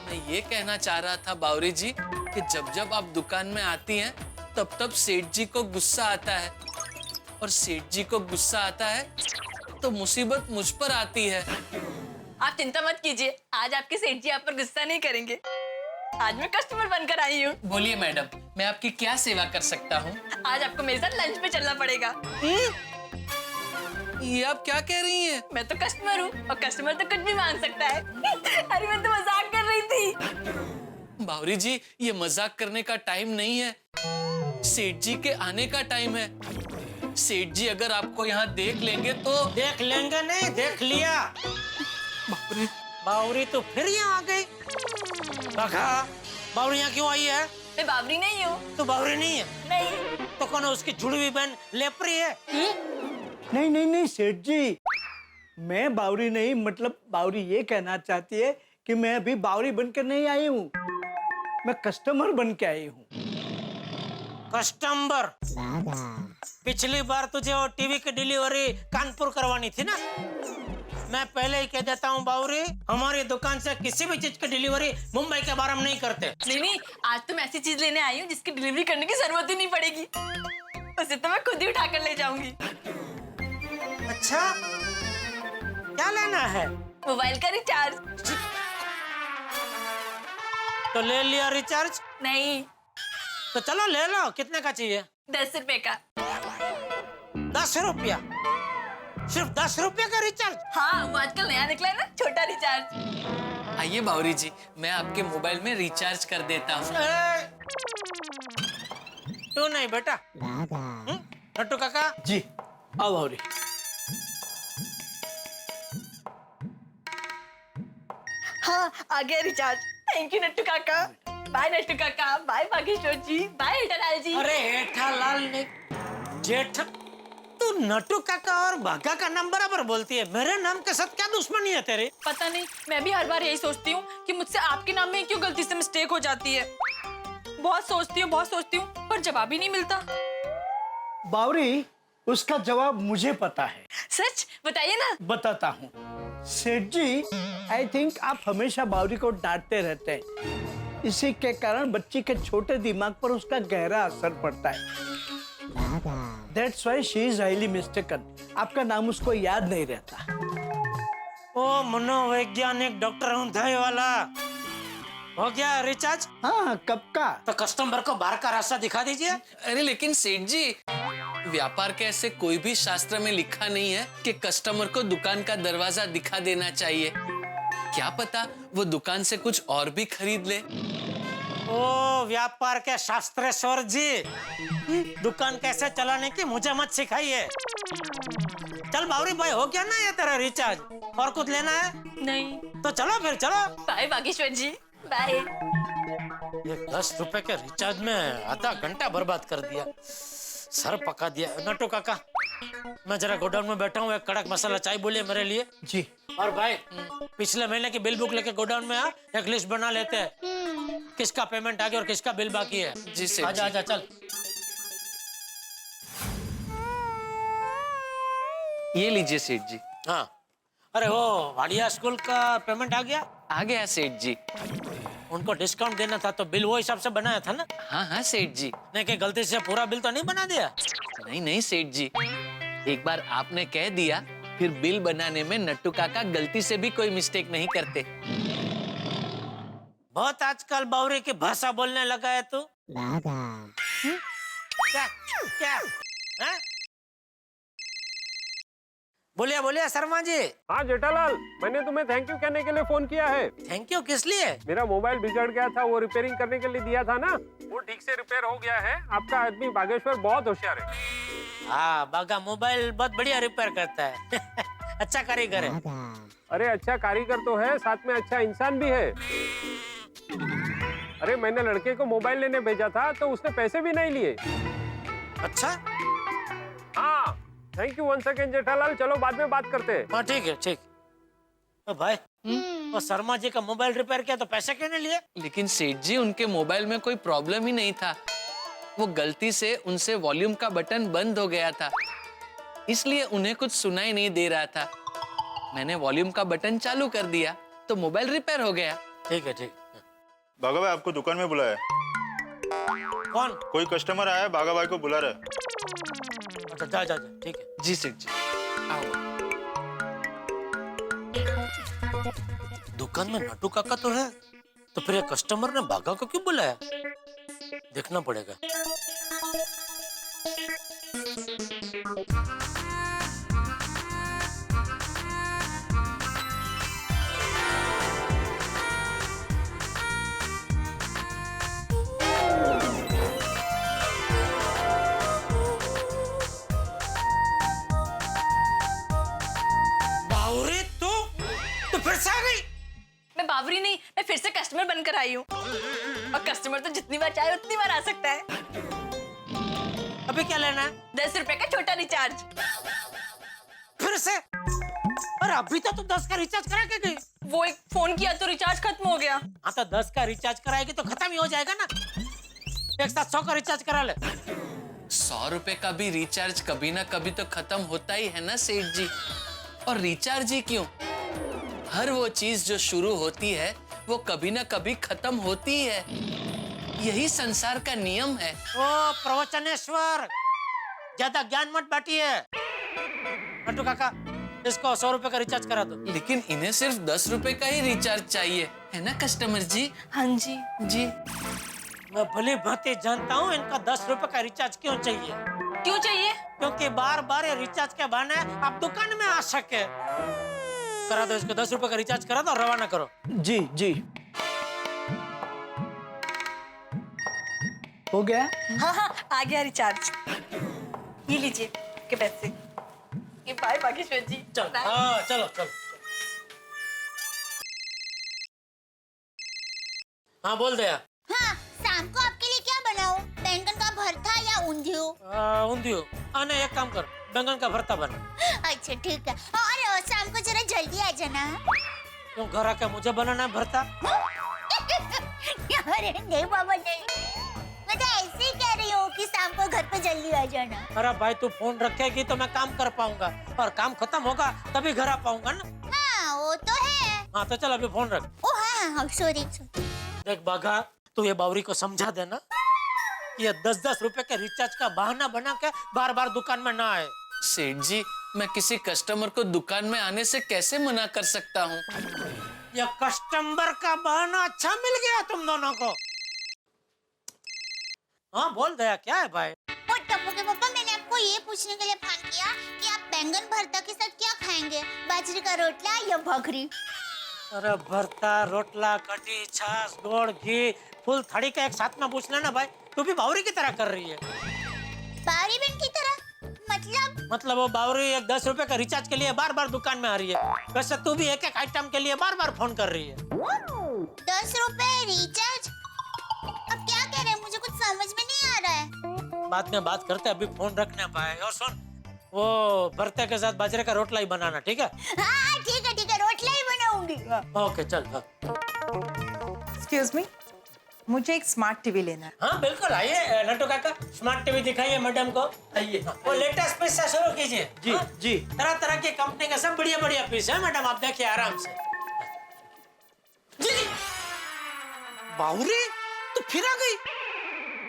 मैं ये कहना चाह रहा था बावरी जी कि जब जब आप दुकान में आती हैं तब तब सेठ जी को गुस्सा आता है, और सेठ जी को गुस्सा आता है तो मुसीबत मुझ पर आती है। आप चिंता मत कीजिए, आज आपके सेठ जी आप पर गुस्सा नहीं करेंगे। आज मैं कस्टमर बनकर आई हूँ। बोलिए मैडम, मैं आपकी क्या सेवा कर सकता हूँ? आज आपको मेरे साथ लंच पे चलना पड़ेगा। ये आप क्या कह रही हैं? मैं तो कस्टमर हूँ, और कस्टमर तो कुछ भी मांग सकता है। अरे मैं तो मजाक कर रही थी। बावरी जी, ये मजाक करने का टाइम नहीं है, सेठ जी के आने का टाइम है। सेठ जी अगर आपको यहाँ देख लेंगे तो। देख लेंगे नहीं, देख लिया। बावरी तो फिर यहाँ आ गई। बावरी यहाँ क्यों आई है? मैं बावरी नहीं हूँ। तो बावरी नहीं है? नहीं। तो कौन है उसकी जुड़वी बहन लेपरी है? नहीं नहीं नहीं सेठ जी, मैं बावरी नहीं, मतलब बावरी ये कहना चाहती है कि मैं अभी बावरी बनकर नहीं आई हूँ, मैं कस्टमर बन के आई हूँ। कस्टमर? पिछली बार तुझे वो टीवी की डिलीवरी कानपुर करवानी थी ना। मैं पहले ही कह देता हूँ बावरी, हमारी दुकान से किसी भी चीज की डिलीवरी मुंबई के बारे में नहीं करते। नहीं, आज तो मैं ऐसी चीज लेने आई हूँ जिसकी डिलीवरी करने की जरूरत ही नहीं पड़ेगी, उसे तो मैं खुद ही उठा कर ले जाऊंगी। अच्छा, क्या लेना है? मोबाइल का रिचार्ज। तो ले लिया रिचार्ज? नहीं। तो चलो ले लो, कितने का चाहिए? 10 रुपए का। 10 रुपया? सिर्फ 10 रुपया का रिचार्ज? हाँ, वो आजकल नया निकला है ना, छोटा रिचार्ज। आइए बावरी जी, मैं आपके मोबाइल में रिचार्ज कर देता हूँ। तू नहीं बेटा। नट्टू काका जी, आओ बावरी। हाँ, आ गया रिचार्ज। थैंक यू नट्टू काका। बाय नट्टू काका, बाय बागेश्वर जी, बाय हेठालाल जी। अरे हेठालाल ने जेठ, तू नटू काका और भागा का नाम बराबर बोलती है, मेरे नाम के साथ क्या दुश्मनी है तेरे? पता नहीं, मैं भी हर बार यही सोचती हूँ कि मुझसे आपके नाम में क्यों गलती से मिस्टेक हो जाती है। बहुत सोचती हूँ पर जवाब ही नहीं मिलता। बावरी, उसका जवाब मुझे पता है। सच बताइए ना। बताता हूँ सेठ जी, आई थिंक आप हमेशा बावरी को डांटते रहते हैं, इसी के कारण बच्ची के छोटे दिमाग पर उसका गहरा असर पड़ता है। That's why she is highly mistaken. आपका नाम उसको याद नहीं रहता। ओ मनोवैज्ञानिक डॉक्टर ऊंधाई वाला, हो गया रिचार्ज? हाँ, कब का? तो कस्टमर को बाहर का रास्ता दिखा दीजिए। अरे लेकिन सेठ जी, व्यापार के ऐसे कोई भी शास्त्र में लिखा नहीं है कि कस्टमर को दुकान का दरवाजा दिखा देना चाहिए। क्या पता वो दुकान से कुछ और भी खरीद ले। ओ व्यापार के शास्त्रेश्वर जी, दुकान कैसे चलाने की मुझे मत सिखाइए। चल बावरी भाई, हो गया ना ये तेरा रिचार्ज? और कुछ लेना है? नहीं। तो चलो फिर, चलो। बाय बागेश्वर जी, बाय। ये 10 रुपए के रिचार्ज में आधा घंटा बर्बाद कर दिया, सर पका दिया। नटू काका, मैं जरा गोडाउन में बैठा हूँ, एक कड़क मसाला चाय बोलिए मेरे लिए। जी। और भाई, पिछले महीने की बिल बुक लेके गोडाउन में आ, एक लिस्ट बना लेते हैं, किसका पेमेंट आ गया और किसका बिल बाकी है। जी सेठ आजा आजा, चल। ये लीजिए सेठ जी। हाँ, अरे वो वाडिया स्कूल का पेमेंट आ गया? आ गया सेठ जी। उनको डिस्काउंट देना था तो बिल वो हिसाब से बनाया था ना? हाँ हाँ सेठ जी। नहीं कि गलती से पूरा बिल तो नहीं बना दिया? नहीं नहीं सेठ जी, एक बार आपने कह दिया, फिर बिल बनाने में नट्टू काका गलती से भी कोई मिस्टेक नहीं करते। बहुत आजकल बावरी की भाषा बोलने लगा है तू। क्या क्या है? बोलिए बोलिए शर्मा जी। हाँ जेठालाल, मैंने तुम्हें थैंक यू कहने के लिए फोन किया है। थैंक यू किस लिए? मेरा मोबाइल बिगड़ गया था, वो रिपेयरिंग करने के लिए दिया था ना, वो ठीक से रिपेयर हो गया है। आपका आदमी बागेश्वर बहुत होशियार है। हाँ, बागा मोबाइल बहुत बढ़िया रिपेयर करता है। अच्छा कारीगर है। अरे अच्छा कारीगर तो है, साथ में अच्छा इंसान भी है। अरे मैंने लड़के को मोबाइल लेने भेजा था तो उसने पैसे भी नहीं लिए। अच्छा? हाँ, thank you once again Jethalal. चलो बाद में बात करते हैं। हाँ ठीक है, ठीक। भाई, तो शर्मा जी का मोबाइल रिपेयर किया तो पैसे क्यों नहीं लिए? लेकिन सेठ जी, उनके मोबाइल में कोई प्रॉब्लम ही नहीं था, वो गलती से उनसे वॉल्यूम का बटन बंद हो गया था, इसलिए उन्हें कुछ सुनाई नहीं दे रहा था। मैंने वॉल्यूम का बटन चालू कर दिया तो मोबाइल रिपेयर हो गया। ठीक है, ठीक। बागा भाई आपको दुकान में बुलाया। कौन? कोई कस्टमर आया है, बागा भाई को बुला रहा है। अच्छा जा जा जा, ठीक है। जी सेठ जी। दुकान में नटू काका तो है, तो फिर कस्टमर ने बागा को क्यों बुलाया? देखना पड़ेगा। बावरी तो फिर से आ गई? मैं बावरी नहीं, मैं फिर से कस्टमर बनकर आई हूँ। और कस्टमर तो जितनी बार चाहे उतनी बार आ सकता है। अभी क्या लेना है? 10 रुपए का छोटा रिचार्ज। फिर से? और अभी तो 10 का रिचार्ज करा के गई। वो एक फोन किया तो रिचार्ज खत्म हो गया। हाँ तो 10 का रिचार्ज कराएगी तो खत्म ही हो जाएगा ना। एक साथ 100 का रिचार्ज करा ले। 100 रुपए का भी रिचार्ज कभी ना कभी तो खत्म होता ही है ना सेठ जी। और रिचार्ज ही क्यों, हर वो चीज जो शुरू होती है वो कभी ना कभी खत्म होती है, यही संसार का नियम है। ओ प्रवचनेश्वर, ज्यादा ज्ञान मत बांटिए। नटू काका, इसको 100 रुपए का रिचार्ज करा दो। लेकिन इन्हें सिर्फ 10 रुपए का ही रिचार्ज चाहिए, है ना कस्टमर जी? हाँ जी। जी। मैं भली भांति जानता हूँ इनका 10 रुपए का रिचार्ज क्यों चाहिए। क्यों चाहिए? क्योंकि बार बार ये रिचार्ज के बहाने आप दुकान में आ सके। करा दो इसको, 10 रुपए का रिचार्ज करा दो और रवाना करो। जी जी। हो गया? हाँ हाँ, आ गया रिचार्ज। ये लीजिए के पैसे। ये बाय बागेश्वर जी। चल, हाँ चलो चलो। हाँ बोल दया। हाँ, शाम को आपके लिए क्या बनाऊं? बैंगन का भरता या ऊंधियो। ऊंधियो। आने एक काम कर, बैंगन का भरता बना। अच्छा ठीक है, और शाम को जरा जल्दी आ जाना। क्यों, घर आके मुझे बनाना है भरता? अरे नहीं बाबा नहीं, मैं तो ऐसे ही कह रही हूँ कि शाम को घर पे जल्दी आ जाना। अरे भाई तू फोन रखेगी तो मैं काम कर पाऊंगा, और काम खत्म होगा तभी घर आ पाऊंगा ना। हाँ वो तो है। हाँ तो चल अभी फोन रख। ओ हाँ सॉरी। देख बाघा, तू ये बावरी को समझा देना, ये 10-10 रुपए के रिचार्ज का बहाना बना के बार बार दुकान में ना आए। सेठ जी, मैं किसी कस्टमर को दुकान में आने से कैसे मना कर सकता हूँ? ये कस्टमर का बहाना अच्छा मिल गया तुम दोनों को। हाँ बोल दया, क्या है भाई? और टप्पू के पापा, मैंने आपको ये पूछने के लिए फोन किया कि आप बैंगन भरता के साथ क्या खाएंगे, बाजरे का रोटला या भाखरी? अरे भरता, रोटला, कटी, छाछ, गोड़, घी, फुल थड़ी का एक साथ में पूछ लेना भाई। तू भी बावरी की तरह कर रही है। बावरी बहन की तरह? मतलब वो बावरी एक 10 रुपए का रिचार्ज के लिए बार बार दुकान में आ रही है, वैसे तू भी एक एक आइटम के लिए बार बार फोन कर रही है। 10 रुपए रिचार्ज? अब क्या कह रहे हैं, मुझे कुछ समझ में नहीं आ रहा है। बाद में बात करते, अभी फोन रखना पाए। और सुन, वो भरते के साथ बाजरे का रोटला ही बनाना, ठीक है? हाँ ठीक है, रोटला ही बनाऊंगी। ओके चल। एक्सक्यूज मी, मुझे एक स्मार्ट टीवी लेना है। हाँ बिल्कुल, आइए नट्टू काका, स्मार्ट टीवी दिखाइए मैडम को। आइए, वो लेटेस्ट पीस से शुरू कीजिए। जी हाँ? जी। तरह तरह की कंपनी के सब बढ़िया बढ़िया पीस है मैडम, आप देखिए आराम से। जी जी। बावरी, तू फिर आ गई?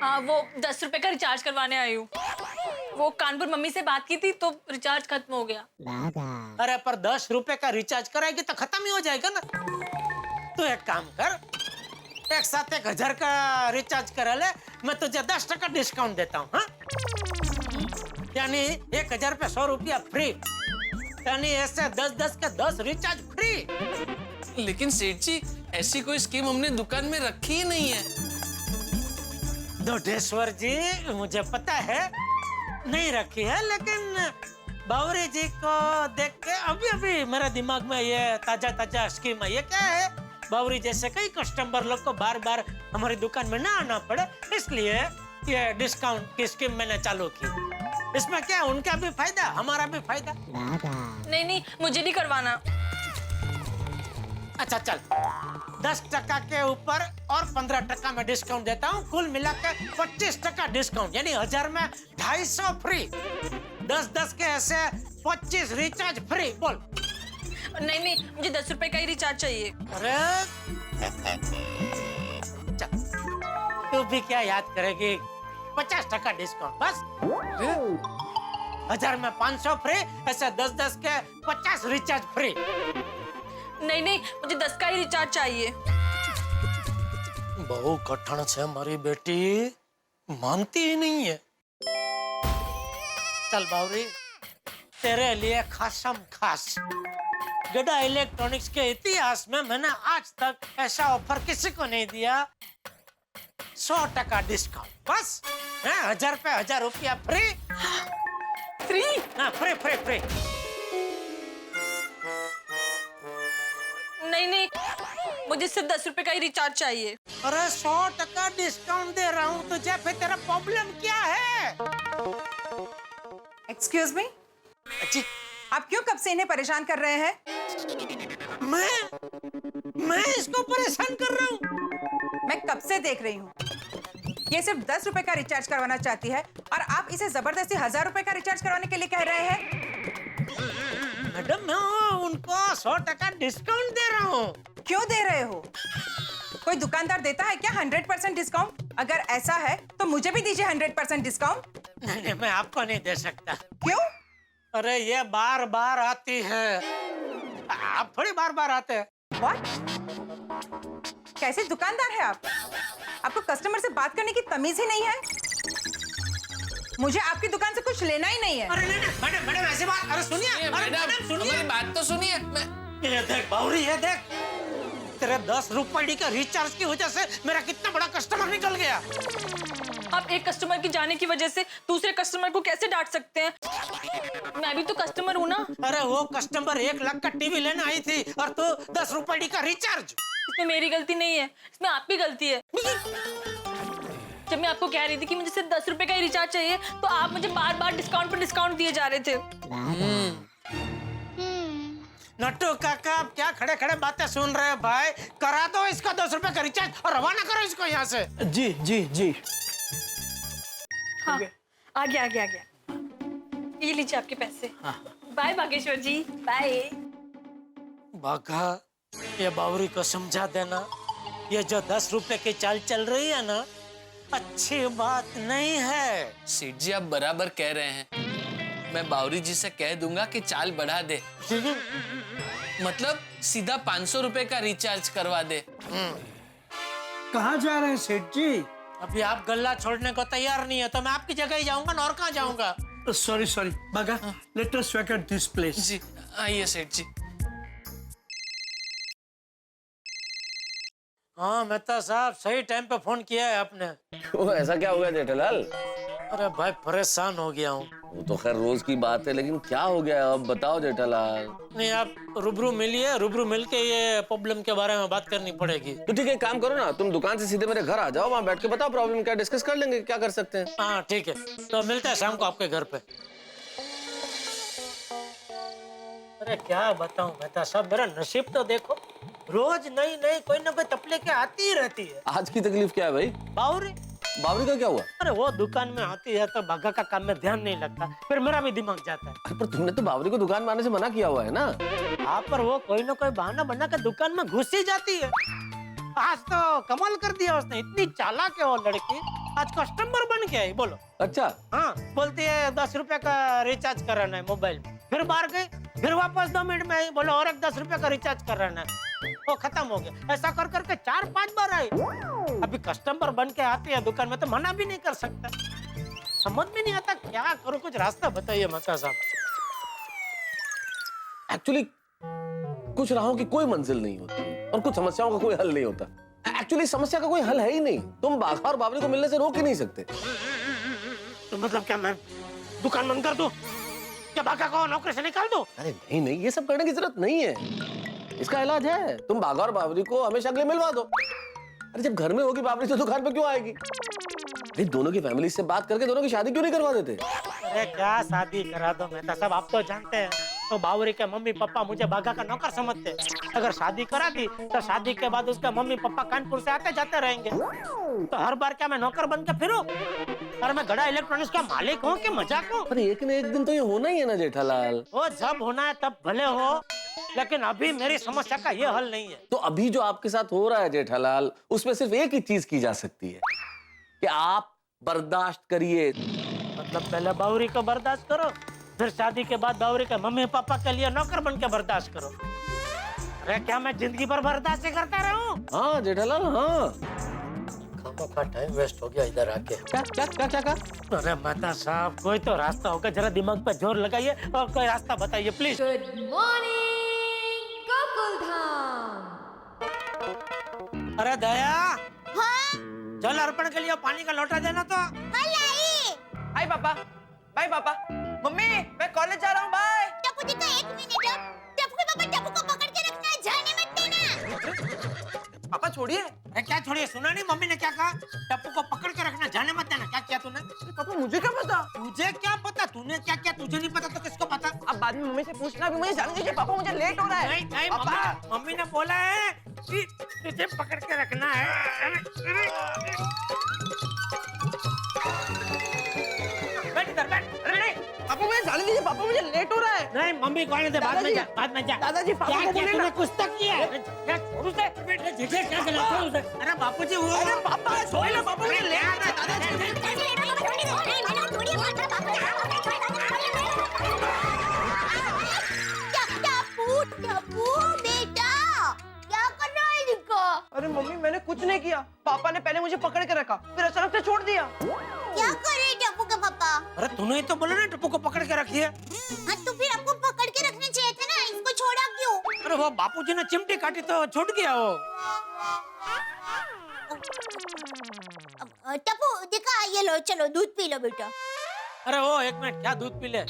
हाँ, वो 10 रुपए का रिचार्ज करवाने आई हूँ। वो कानपुर मम्मी से बात की थी तो रिचार्ज खत्म हो गया। अरे पर 10 रुपए का रिचार्ज कराएगी तो खत्म ही हो जाएगा ना। तू एक काम कर, एक साथ 1000 का रिचार्ज करा ले, मैं तुझे 10% डिस्काउंट देता हूँ। हाँ? यानी 1000 पे 100 रुपया फ्री, यानी ऐसे 10-10 के 10 रिचार्ज फ्री। लेकिन सेठ जी, ऐसी कोई स्कीम हमने दुकान में रखी ही नहीं है। दोडेश्वर जी, मुझे पता है नहीं रखी है, लेकिन बावरी जी को देख के अभी अभी मेरे दिमाग में ये ताजा ताजा स्कीम है। ये क्या है, बावरी जैसे कई कस्टमर लोग को बार बार हमारी दुकान में ना आना पड़े, इसलिए ये डिस्काउंट की स्कीम मैंने चालू की। इसमें क्या, उनका भी फायदा, हमारा भी फायदा। नहीं, मुझे नहीं करवाना। अच्छा चल, 10% के ऊपर और 15% में डिस्काउंट देता हूँ, कुल मिलाकर 25% डिस्काउंट, यानी 1000 में 250 फ्री। 10-10 के ऐसे 25 रिचार्ज फ्री। बोल। नहीं, मुझे 10 रुपए का ही रिचार्ज चाहिए। अरे तू भी क्या याद करेगी, 50% डिस्काउंट बस। 1000 में 500 फ्री, ऐसे 10-10 के 50 रिचार्ज फ्री। नहीं, मुझे 10 का ही रिचार्ज चाहिए। बहु कठिन से हमारी बेटी, मानती ही नहीं है। चल बावरी, तेरे लिए खासम खास गड़ा इलेक्ट्रॉनिक्स के इतिहास में मैंने आज तक ऐसा ऑफर किसी को नहीं दिया। 100% डिस्काउंट बस। 1000 पे 1000 रुपया फ्री। फ्री? हाँ, फ्री। नहीं, मुझे सिर्फ 10 रुपए का ही रिचार्ज चाहिए। अरे 100% डिस्काउंट दे रहा हूँ तुझे, फिर तेरा प्रॉब्लम क्या है? एक्सक्यूज मी, जी आप क्यों कब से इन्हें परेशान कर रहे हैं? मैं इसको परेशान कर रहा हूँ? मैं कब से देख रही हूँ। ये सिर्फ 10 रुपए का रिचार्ज करवाना चाहती है और आप इसे जबरदस्ती 1000 रुपए का रिचार्ज करवाने के लिए कह रहे हैं। मैडम, मैं उनको 100% डिस्काउंट दे रहा हूँ। क्यों दे रहे हो? कोई दुकानदार देता है क्या 100% डिस्काउंट? अगर ऐसा है तो मुझे भी दीजिए 100% डिस्काउंट। नहीं, मैं आपको नहीं दे सकता। क्यों? अरे ये बार बार आती है, आप थोड़ी बार बार आते हैं। What? कैसे दुकानदार है आप? आपको कस्टमर से बात करने की तमीज ही नहीं है। मुझे आपकी दुकान से कुछ लेना ही नहीं है। अरे नहीं, मैडम ऐसी बात, अरे सुनिए मैडम, सुनिए, हमारी बात तो सुनिए। ये देख बावरी, ये देख, तेरे 10 रुपए का रिचार्ज की वजह से मेरा कितना बड़ा कस्टमर निकल गया। आप एक कस्टमर की जाने की वजह से दूसरे कस्टमर को कैसे डांट सकते हैं? मैं भी तो कस्टमर हूँ ना। अरे वो कस्टमर 1 लाख का टीवी लेने आई थी और तू 10 रुपए का रिचार्ज। इसमें मेरी गलती नहीं है, इसमें आपकी गलती है। जब मैं आपको कह रही थी कि मुझे सिर्फ 10 रुपए का ही रिचार्ज चाहिए तो आप मुझे बार बार डिस्काउंट पर डिस्काउंट दिए जा रहे थे। नट्टू काका, आप क्या खड़े खड़े बातें सुन रहे हैं भाई? करा दो इसका 10 रुपए का रिचार्ज और रवाना करो इसको यहाँ से। जी जी जी। हाँ, आ गया। ये लीजिए आपके पैसे। बाय बागेश्वर जी, बाय। बाघा, ये बावरी को समझा देना, ये जो 10 रुपए की चाल चल रही है ना, अच्छी बात नहीं है। सेठ जी आप बराबर कह रहे हैं। मैं बावरी जी से कह दूंगा कि चाल बढ़ा दे। मतलब सीधा 500 रुपए का रिचार्ज करवा दे। कहाँ जा रहे हैं सेठ जी? अभी आप गल्ला छोड़ने को तैयार नहीं है तो मैं आपकी जगह ही जाऊंगा ना, और कहाँ जाऊंगा? Sorry Bagha, let us vacate this place. जी आइए सेठ जी। हाँ मेहता साहब, सही टाइम पे फोन किया है आपने। क्यों, ऐसा क्या हो गया जेठालाल? अरे भाई परेशान हो गया हूँ। वो तो खैर रोज की बात है, लेकिन क्या हो गया अब बताओ जेठालाल। नहीं, आप रूबरू मिलिए, रूबरू मिलके ये प्रॉब्लम के बारे में बात करनी पड़ेगी। तो ठीक है, एक काम करो ना, तुम दुकान से सीधे मेरे घर आ जाओ, वहाँ बैठ के बताओ प्रॉब्लम क्या, डिस्कस कर लेंगे क्या कर सकते हैं। हाँ ठीक है, तो मिलते हैं शाम को आपके घर पे। अरे क्या बताऊं मेहता साहब, मेरा नसीब तो देखो, रोज नई नई कोई ना कोई तकलीफ के आती ही रहती है। आज की तकलीफ क्या है भाई? बावरी का क्या हुआ? अरे वो दुकान में आती है तो बागा का काम में ध्यान नहीं लगता, फिर मेरा भी दिमाग जाता है। अरे पर तुमने तो बावरी को दुकान में आने से मना किया हुआ है ना। हाँ, पर वो कोई ना कोई बहाना बना के दुकान में घुस ही जाती है। आज तो कमाल कर दिया उसने, इतनी चालाक है वो लड़की, आज कस्टमर बन के आई। बोलो। अच्छा। हाँ, बोलती है 10 रुपए का रिचार्ज कराना है मोबाइल में, फिर बाहर गई, फिर वापस 2 मिनट में आई, बोलो और एक 10 रुपए का रिचार्ज कराना है, वो खत्म हो गया। ऐसा कर करके 4-5 बार आई। अभी कस्टमर बन के आती है दुकान में तो मना भी नहीं कर सकता। समझ में नहीं आता क्या करूं, कुछ रास्ता बताइए मेहता साहब। एक्चुअली कुछ राहों की कोई मंजिल नहीं होती और कुछ समस्याओं का कोई हल नहीं होता। एक्चुअली समस्या का कोई हल है ही नहीं, तुम बाघा और बावरी को मिलने से रोक ही नहीं सकते। तो मतलब क्या मैं दुकान बंद कर दूं? क्या बाघा को नौकरी से निकाल दूं? अरे नहीं, ये सब करने की जरूरत नहीं है, इसका इलाज है। तुम बाघा और बावरी को हमेशा के लिए मिलवा दो। अरे जब घर में होगी बावरी तो दुकान पे क्यों आएगी? अरे दोनों की फैमिली से बात करके दोनों की शादी क्यों नहीं करवा देते? अरे क्या शादी करा दो मेहता साहब, आप तो जानते हैं तो बावरी के मम्मी पापा मुझे बाघा का नौकर समझते। अगर शादी करा दी तो शादी के बाद उसके मम्मी पापा कानपुर से आते जाते रहेंगे, तो हर बार क्या मैं नौकर बन के फिरूं? और मैं गड़ा इलेक्ट्रॉनिक्स का मालिक हूँ कि मजाक हूँ? पर एक न एक दिन तो ये होना ही है ना जेठालाल। वो जब होना है तब भले हो, लेकिन अभी मेरी समस्या का ये हल नहीं है। तो अभी जो आपके साथ हो रहा है जेठालाल, उसमें सिर्फ एक ही चीज की जा सकती है कि आप बर्दाश्त करिए। मतलब पहले बावरी को बर्दाश्त करो, फिर शादी के बाद बावरी के मम्मी पापा के लिए नौकर बन के बर्दाश्त करो। अरे क्या मैं जिंदगी भर बर्दाश्त ही करता रहूं? हाँ जेठालाल, हाँ। का टाइम वेस्ट हो गया इधर आके। क्या? अरे माता साहब, कोई तो रास्ता होगा, जरा दिमाग पे जोर लगाइए और कोई रास्ता बताइए प्लीज। Good morning Gokuldham. अरे दया, हाँ? जल अर्पण के लिए पानी का लोटा देना तो। हाय पापा, बाय पापा। मम्मी मैं कॉलेज जा रहा हूँ, बाय। टप्पू जी का 1 मिनट। टप्पू के पापा, टप्पू को पकड़ के रखना है, जाने मत देना। पापा छोड़िए। अरे क्या छोड़िए, सुना नहीं मम्मी ने क्या कहा? टप्पू को पकड़ के रखना, जाने मत देना। क्या किया तूने? पापा मुझे क्या पता? तुझे क्या पता? तूने क्या किया? तुझे नहीं पता तो किसको पता? अब बाद में मम्मी से पूछना, अभी मुझे जाने दीजिए पापा, मुझे लेट हो रहा है। नहीं, पापा। मम्मी ने बोला है कि तुझे पकड़ के रखना है। बैठ इधर, बैठ। अरे नहीं पापा मुझे जाने दीजिए पापा, मुझे लेट हो रहा है। नहीं, मम्मी को आने दे, बाद में जा, बाद में जा। दादाजी पापा क्या को किया बोले तूने? ना। कुछ तक किया है? छोड़ उसे। क्या गलत है उसे? अरे बापूजी वो। अरे पापा छोड़िए ना पापा, मुझे लेट हो रहा है दादाजी। टप्पू बेटा, क्या कर रहा है इनको? अरे मम्मी मैंने कुछ नहीं किया, पापा ने पहले मुझे पकड़ के रखा, फिर अचानक से छोड़ दिया। क्या कर रहे हैं टप्पू के पापा? अरे तूने ही तो बोला ना टप्पू को पकड़ के रखिए। हाँ तो फिर आपको पकड़ के रखना चाहिए था ना, इसको छोड़ा क्यों? अरे वो बापूजी ने चिमटी काटी तो छूट गया वो। टप्पू देखा, ये लो, चलो दूध पी लो बेटा। अरे वो 1 मिनट, क्या दूध पी ले?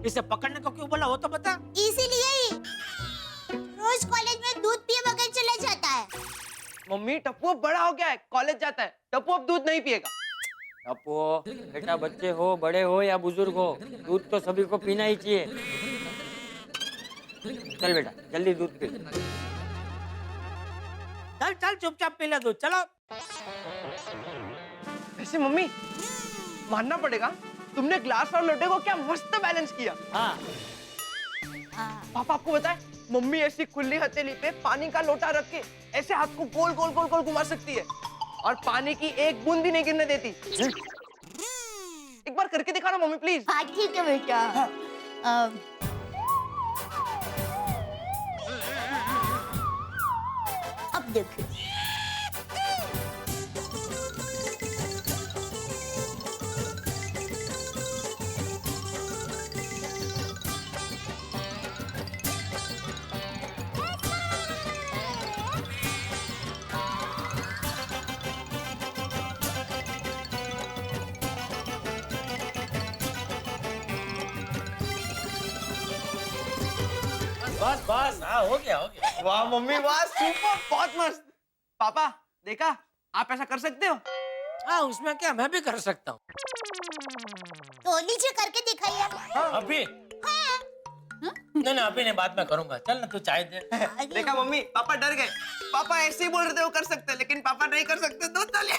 इसे पकड़ने को क्यों बोला वो तो बता। इसीलिए ही रोज कॉलेज में दूध पिए बगैर चला जाता है। मम्मी टप्पू अब बड़ा हो गया है, कॉलेज जाता है। टप्पू अब दूध नहीं पिएगा। अपो बेटा, बच्चे हो बड़े हो या बुजुर्ग हो, दूध तो सभी को पीना ही चाहिए। चल बेटा जल्दी दूध पी। चल चल चुपचाप पी ले दूध, चलो। वैसे मम्मी मानना पड़ेगा, तुमने ग्लास और लोटे को क्या मस्त बैलेंस किया। हाँ पापा आपको पता है, मम्मी ऐसी खुली हथेली पे पानी का लोटा रख के ऐसे हाथ को गोल गोल गोल गोल घुमा सकती है और पानी की एक बूंद भी नहीं गिरने देती। एक बार करके दिखाना मम्मी प्लीज। हाँ ठीक है बेटा। अब देखो। बस बस, हाँ हो गया हो गया। वाह मम्मी वाह, सुपर, बहुत मस्त। पापा देखा, आप ऐसा कर सकते हो। हाँ उसमें क्या, मैं भी कर सकता हूँ। तो नीचे करके दिखाइए। अभी नहीं नहीं, अभी नहीं, बाद में करूंगा। चल ना तू चाय दे। देखा मम्मी, पापा डर गए। पापा ऐसे ही बोल रहे थे वो कर सकते हैं, लेकिन पापा नहीं कर सकते तो चले।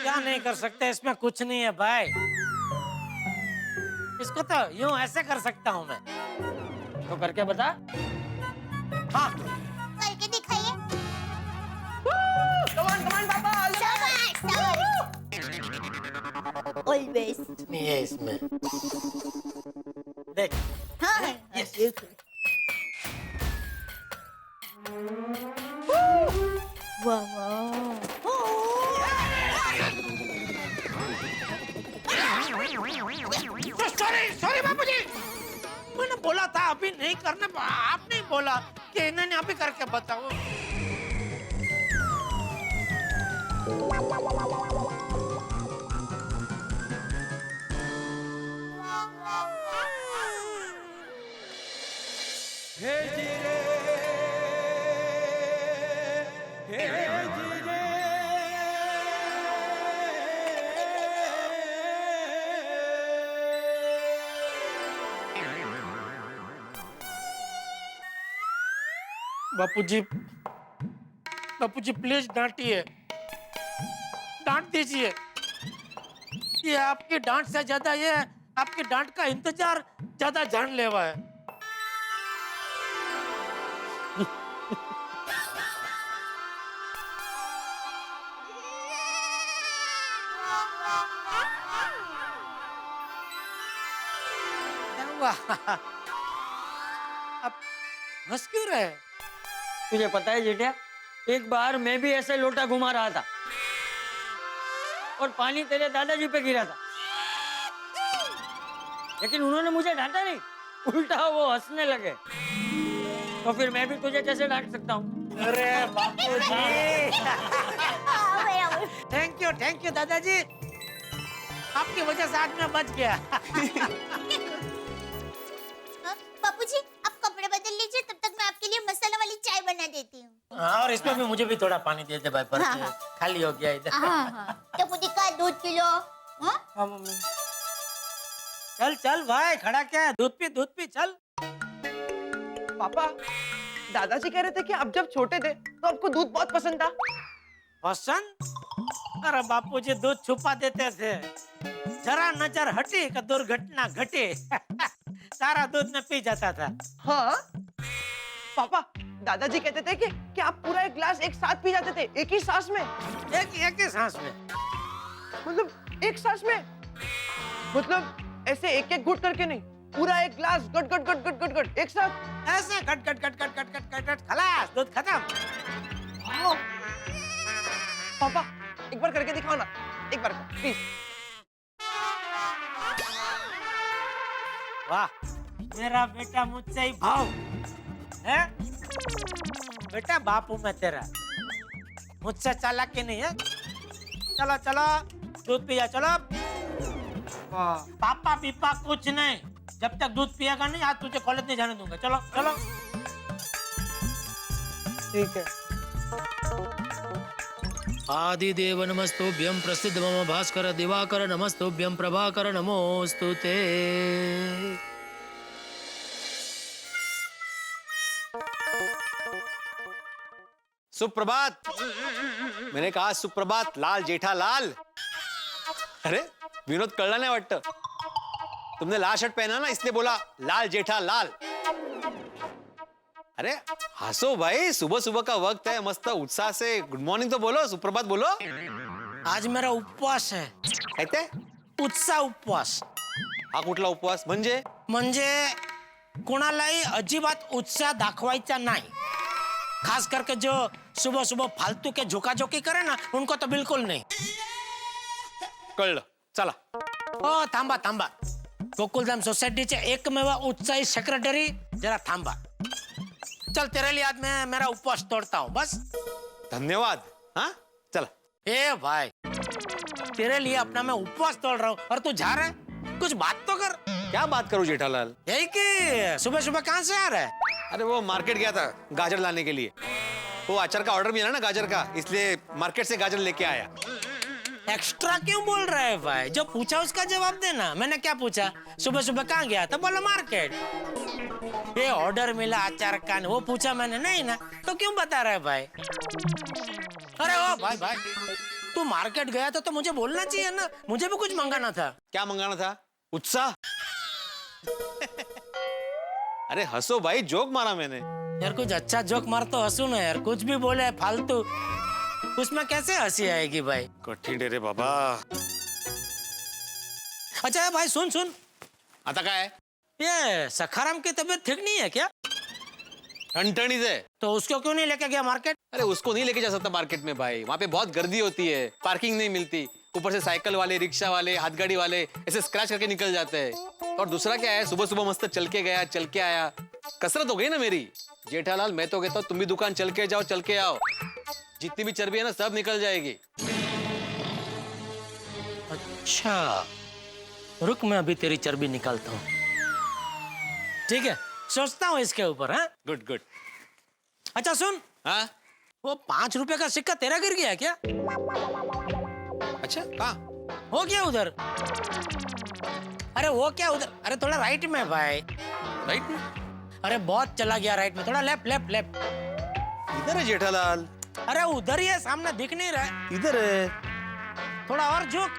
क्या नहीं कर सकते, इसमें कुछ नहीं है भाई। इसको तो यूं ऐसे कर सकता हूँ मैं। तो करके बता। हाँ करके दिखाइए। कमान कमान पापा। ऑलवेज। नहीं है इसमें, देख। हाँ देखो। वाह सॉरी सॉरी बापूजी, मैंने बोला था अभी नहीं करने, आप नहीं बोला कि इन्होंने अभी करके बताओ। बापूजी बापूजी प्लीज डांटिए, डांट दीजिए। ये आपकी डांट से ज्यादा ये आपकी डांट का इंतजार ज्यादा जानलेवा है। अब हंस क्यों रहे? तुझे पता है जेठिया, एक बार मैं भी ऐसे लोटा घुमा रहा था और पानी तेरे दादाजी पे गिरा था, लेकिन उन्होंने मुझे डांटा नहीं, उल्टा वो हंसने लगे। तो फिर मैं भी तुझे कैसे डांट सकता हूँ? अरे बापूजी, थैंक यू दादाजी, आपकी वजह से आज मैं बच गया। बापूजी आप कपड़े बदल लीजिए, तब तक मैं आपके लिए मसाला वाली चाय बना देती हूँ। और इसमें भी मुझे भी थोड़ा पानी दे दे भाई, पर हाँ, हाँ। खाली हो गया इधर। तो पुटी का दूध किलो। हाँ मम्मी। चल चल भाई, खड़ा क्या है, दूध पी चल। पापा दादाजी कह रहे थे कि आप जब छोटे थे तो आपको दूध बहुत पसंद था। पसंद? अरे बापूजी दूध छुपा देते थे, जरा नजर हटी का दुर्घटना घटी। सारा दूध में पी जाता था। हाँ पापा दादाजी कहते थे कि आप पूरा एक गिलास एक साथ पी जाते थे, एक ही सांस में। एक ही सांस में? मतलब एक सांस में, मतलब ऐसे एक एक घुट करके नहीं, पूरा एक गिलास गट गट गट गट गट गट एक साथ, ऐसे गट गट गट गट गट गट गट, खलास, दूध खत्म। पापा एक बार करके दिखाओ ना, एक बार प्लीज। वाह, मेरा बेटा मुझसे ही भाव है। बेटा बापू मैं तेरा, मुझसे चालाकी नहीं है। चलो चलो दूध पिया, चलो। पापा पीपा कुछ नहीं, जब तक दूध पिएगा नहीं आज तुझे कॉलेज नहीं जाने दूंगा। चलो चलो। ठीक है। आदिदेव नमस्तुभ्यं प्रसिद्ध मम भास्कर दिवाकर नमस्तुभ्यं प्रभाकर नमोस्तुते। सुप्रभात। मैंने कहा सुप्रभात लाल जेठालाल। अरे विनोद कळला नहीं वाटतं। तुमने लाल शर्ट पहना ना इसलिए बोला लाल जेठालाल। अरे हंसो भाई, सुबह सुबह का वक्त है, मस्त उत्साह से गुड मॉर्निंग तो बोलो, सुप्रभात बोलो। आज मेरा उपवास है। कहते उत्साह उपवास। हा कुठला उपवास म्हणजे? म्हणजे कोणालाही अजिबात उत्साह दाखवायचा नाही, खास करके जो सुबह सुबह फालतू के झोकाझोकी करे ना उनको तो बिल्कुल नहीं। कळलं, चला। ओ थांबा थांबा, गोकुलधाम सोसायटीचे एकमेव उत्साही सेक्रेटरी, जरा थांबा। चल तेरे लिए आज मैं मेरा उपवास तोड़ता हूँ बस। धन्यवाद। हाँ चला। ए भाई, तेरे लिए अपना मैं उपवास तोड़ रहा हूँ और तू जा रहा है, कुछ बात तो कर। क्या बात करूं जेठालाल? यही कि सुबह सुबह कहाँ से आ रहा है? अरे वो मार्केट गया था गाजर लाने के लिए। वो अचार का ऑर्डर मिला ना गाजर का, इसलिए मार्केट से गाजर लेके आया। एक्स्ट्रा क्यों बोल रहा है भाई? जो पूछा उसका जवाब देना। मैंने क्या पूछा? सुबह सुबह कहाँ गया था? बोला मार्केट। ये ऑर्डर मिला अचार का, वो पूछा मैंने नहीं ना, तो क्यों बता रहा है भाई? अरे ओ भाई भाई, तू मार्केट गया था तो मुझे बोलना चाहिए ना, मुझे भी कुछ मंगाना था। क्या मंगाना था? उत्साह। अरे हंसो भाई, जोक मारा मैंने। यार कुछ अच्छा जोक मार तो हंसू ना यार, कुछ भी बोले फालतू, उसमें कैसे हंसी आएगी भाई? कठीण रे बाबा। अच्छा भाई सुन सुन, आता काय? ये सखाराम की तबीयत ठीक नहीं है क्या? ठनठनी से। तो उसको क्यों नहीं लेके गया मार्केट? अरे उसको नहीं लेके जा सकता मार्केट में भाई, वहाँ पे बहुत गर्दी होती है, पार्किंग नहीं मिलती, ऊपर से साइकिल वाले, रिक्शा वाले, हाथगाड़ी वाले ऐसे स्क्रैच करके निकल जाते हैं। और दूसरा क्या है, सुबह सुबह मस्त चल के गया, चल के आया, कसरत हो गई ना मेरी। जेठालाल मैं तो कहता हूँ तुम भी दुकान चल के जाओ, चल के आओ, जितनी भी चर्बी है ना सब निकल जाएगी। अच्छा रुक, मैं अभी तेरी चर्बी निकालता हूँ। ठीक है, सोचता हूँ इसके ऊपर। हाँ गुड गुड। अच्छा सुन, हाँ वो 5 रुपए का सिक्का तेरा गिर गया क्या? अच्छा कहाँ? हो गया उधर। अरे वो क्या उधर? अरे थोड़ा राइट में भाई। राइट में? अरे बहुत चला गया राइट में, थोड़ा लेफ्ट लेफ्ट लेफ्ट। इधर है जेठालाल। अरे उधर ही है, सामने दिख नहीं रहा है। इधर है। थोड़ा और झुक।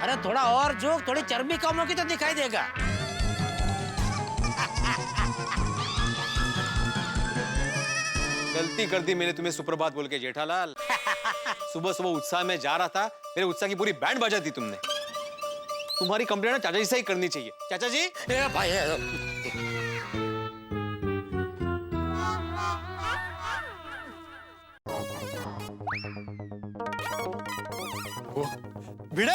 अरे थोड़ा और झुक, थोड़ी चर्बी कम होगी तो दिखाई देगा। गलती कर दी मैंने तुम्हें सुप्रभात बोल के जेठालाल। सुबह सुबह उत्साह में जा रहा था, मेरे उत्साह की पूरी बैंड बजा दी तुमने। तुम्हारी कंप्लेंट चाचा जी से ही करनी चाहिए। चाचा जी। ए भाई भिड़े।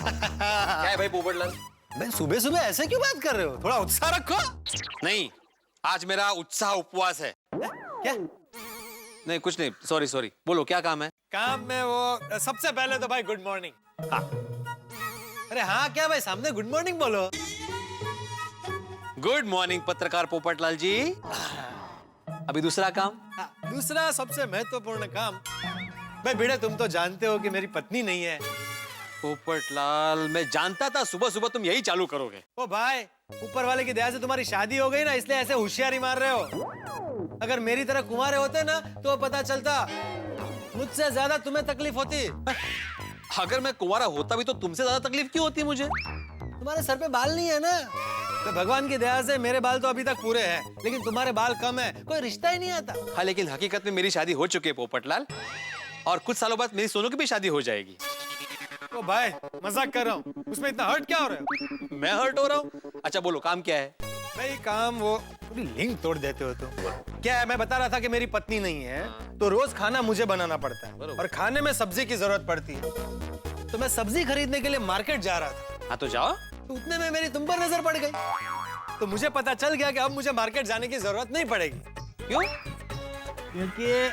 क्या है भाई पोपटलाल? मैं सुबह सुबह ऐसे क्यों बात कर रहे हो? थोड़ा उत्साह रखो। नहीं, आज मेरा उत्साह उपवास है। क्या? नहीं कुछ नहीं, सॉरी सॉरी। बोलो क्या काम है? काम में वो सबसे पहले तो भाई गुड मॉर्निंग। हाँ। अरे हाँ क्या भाई, सामने गुड मॉर्निंग बोलो। गुड मॉर्निंग पत्रकार पोपटलाल जी। अभी दूसरा काम। दूसरा सबसे महत्वपूर्ण काम। भाई भिड़े, तुम तो जानते हो कि मेरी पत्नी नहीं है। पोपटलाल मैं जानता था सुबह सुबह तुम यही चालू करोगे। ओ भाई, ऊपर वाले की दया से तुम्हारी शादी हो गई ना, इसलिए ऐसे होशियारी मार रहे हो। अगर मेरी तरह कुंवारे होते ना तो पता चलता, मुझसे ज्यादा तुम्हें तकलीफ होती। अगर मैं कुंवारा होता भी तो तुमसे ज्यादा तकलीफ क्यों होती मुझे? तुम्हारे सर पे बाल नहीं है ना। तो भगवान की दया से मेरे बाल तो अभी तक पूरे हैं, लेकिन तुम्हारे बाल कम है, कोई रिश्ता ही नहीं आता। हाँ लेकिन हकीकत में मेरी शादी हो चुकी है पोपटलाल, और कुछ सालों बाद मेरी सोनू की भी शादी हो जाएगी। ओ भाई मजाक कर रहा हूँ, उसमें इतना हर्ट क्या हो रहा है? मैं हर्ट हो रहा हूँ? अच्छा बोलो काम क्या है? भाई काम वो पूरी लिंक तोड़ देते हो तुम। क्या है, मैं बता रहा था कि मेरी पत्नी नहीं है तो रोज खाना मुझे बनाना पड़ता है, और खाने में सब्जी की जरूरत पड़ती है। तो मैं सब्जी खरीदने के लिए मार्केट जा रहा था। हाँ तो जाओ। तो उतने में मेरी तुम पर नजर पड़ गई, तो मुझे पता चल गया कि अब मुझे मार्केट जाने की जरूरत नहीं पड़ेगी। क्यों? क्योंकि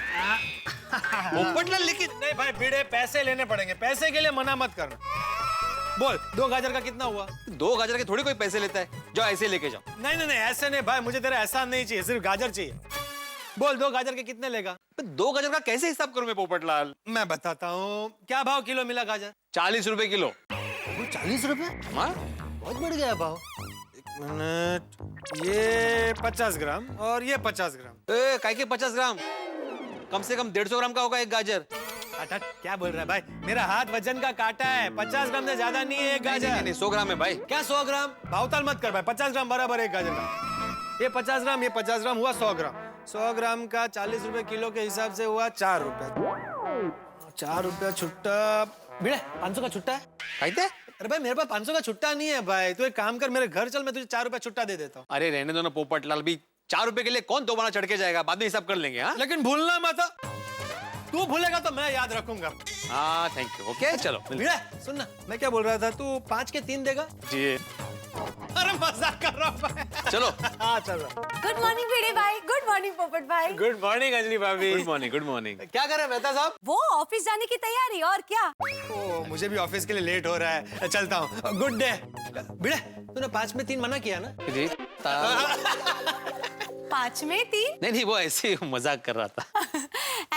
पोपटलाल लेकिन नहीं भाई भिड़े, पैसे लेने पड़ेंगे, पैसे के लिए मना मत करना। बोल 2 गाजर का कितना हुआ? 2 गाजर के थोड़ी कोई पैसे लेता है, जाओ ऐसे लेके जाओ। नहीं नहीं नहीं ऐसे नहीं भाई, मुझे तेरा एहसान नहीं चाहिए, सिर्फ गाजर चाहिए। बोल 2 गाजर के कितने लेगा? 2 गाजर का कैसे हिसाब करूं मैं पोपटलाल? मैं बताता हूँ। क्या भाव किलो मिला गाजर? 40 रुपए किलो। 40 रुपए? हाँ? बहुत बढ़ गया भाव। 1 मिनट, ये 50 ग्राम और ये 50 ग्राम। काय के 50 ग्राम? कम से कम 150 ग्राम का होगा एक गाजर। हट, क्या बोल रहा है भाई? मेरा हाथ वजन का काटा है, 50 ग्राम से ज्यादा नहीं है एक गाजर। नहीं 100 ग्राम है भाई। क्या 100 ग्राम? भावताल मत कर भाई, 50 ग्राम बराबर एक गाजर का। ये 50 ग्राम, ये 50 ग्राम हुआ 100 ग्राम। 100 ग्राम का 40 रुपए किलो के हिसाब से हुआ 4 रुपए। 4 रुपया छुट्टा। भिड़े 500 का छुट्टा है। कहते? अरे भाई मेरे पास 500 का छुट्टा नहीं है भाई। तू एक काम कर, मेरे घर चल, मैं तुझे 4 रुपया छुट्टा दे देता हूँ। अरे रहने दो ना पोपटलाल, भी 4 रुपए के लिए कौन दोबारा चढ़ के जाएगा? बाद में हिसाब कर लेंगे। हाँ लेकिन भूलना मत। तू भूलेगा तो मैं याद रखूंगा। हाँ थैंक यू। ओके चलो। भिड़े सुन ना, मैं क्या बोल रहा था, तू 5 के 3 देगा? जी। अरे मजाक कर रहा हूँ। चलो। हाँ चलो। गुड मॉर्निंग भिड़े भाई, गुड मॉर्निंग पोपट भाई। गुड मॉर्निंग अंजलि भाभी। Good morning, good morning. क्या कर रहे हैं मेहता साहब? वो ऑफिस जाने की तैयारी, और क्या? ओ, मुझे भी ऑफिस के लिए लेट हो रहा है, चलता हूँ। Good day. भिड़े तूने 5 में 3 मना किया ना? जी। 5 में 3? नहीं वो ऐसे मजाक कर रहा था।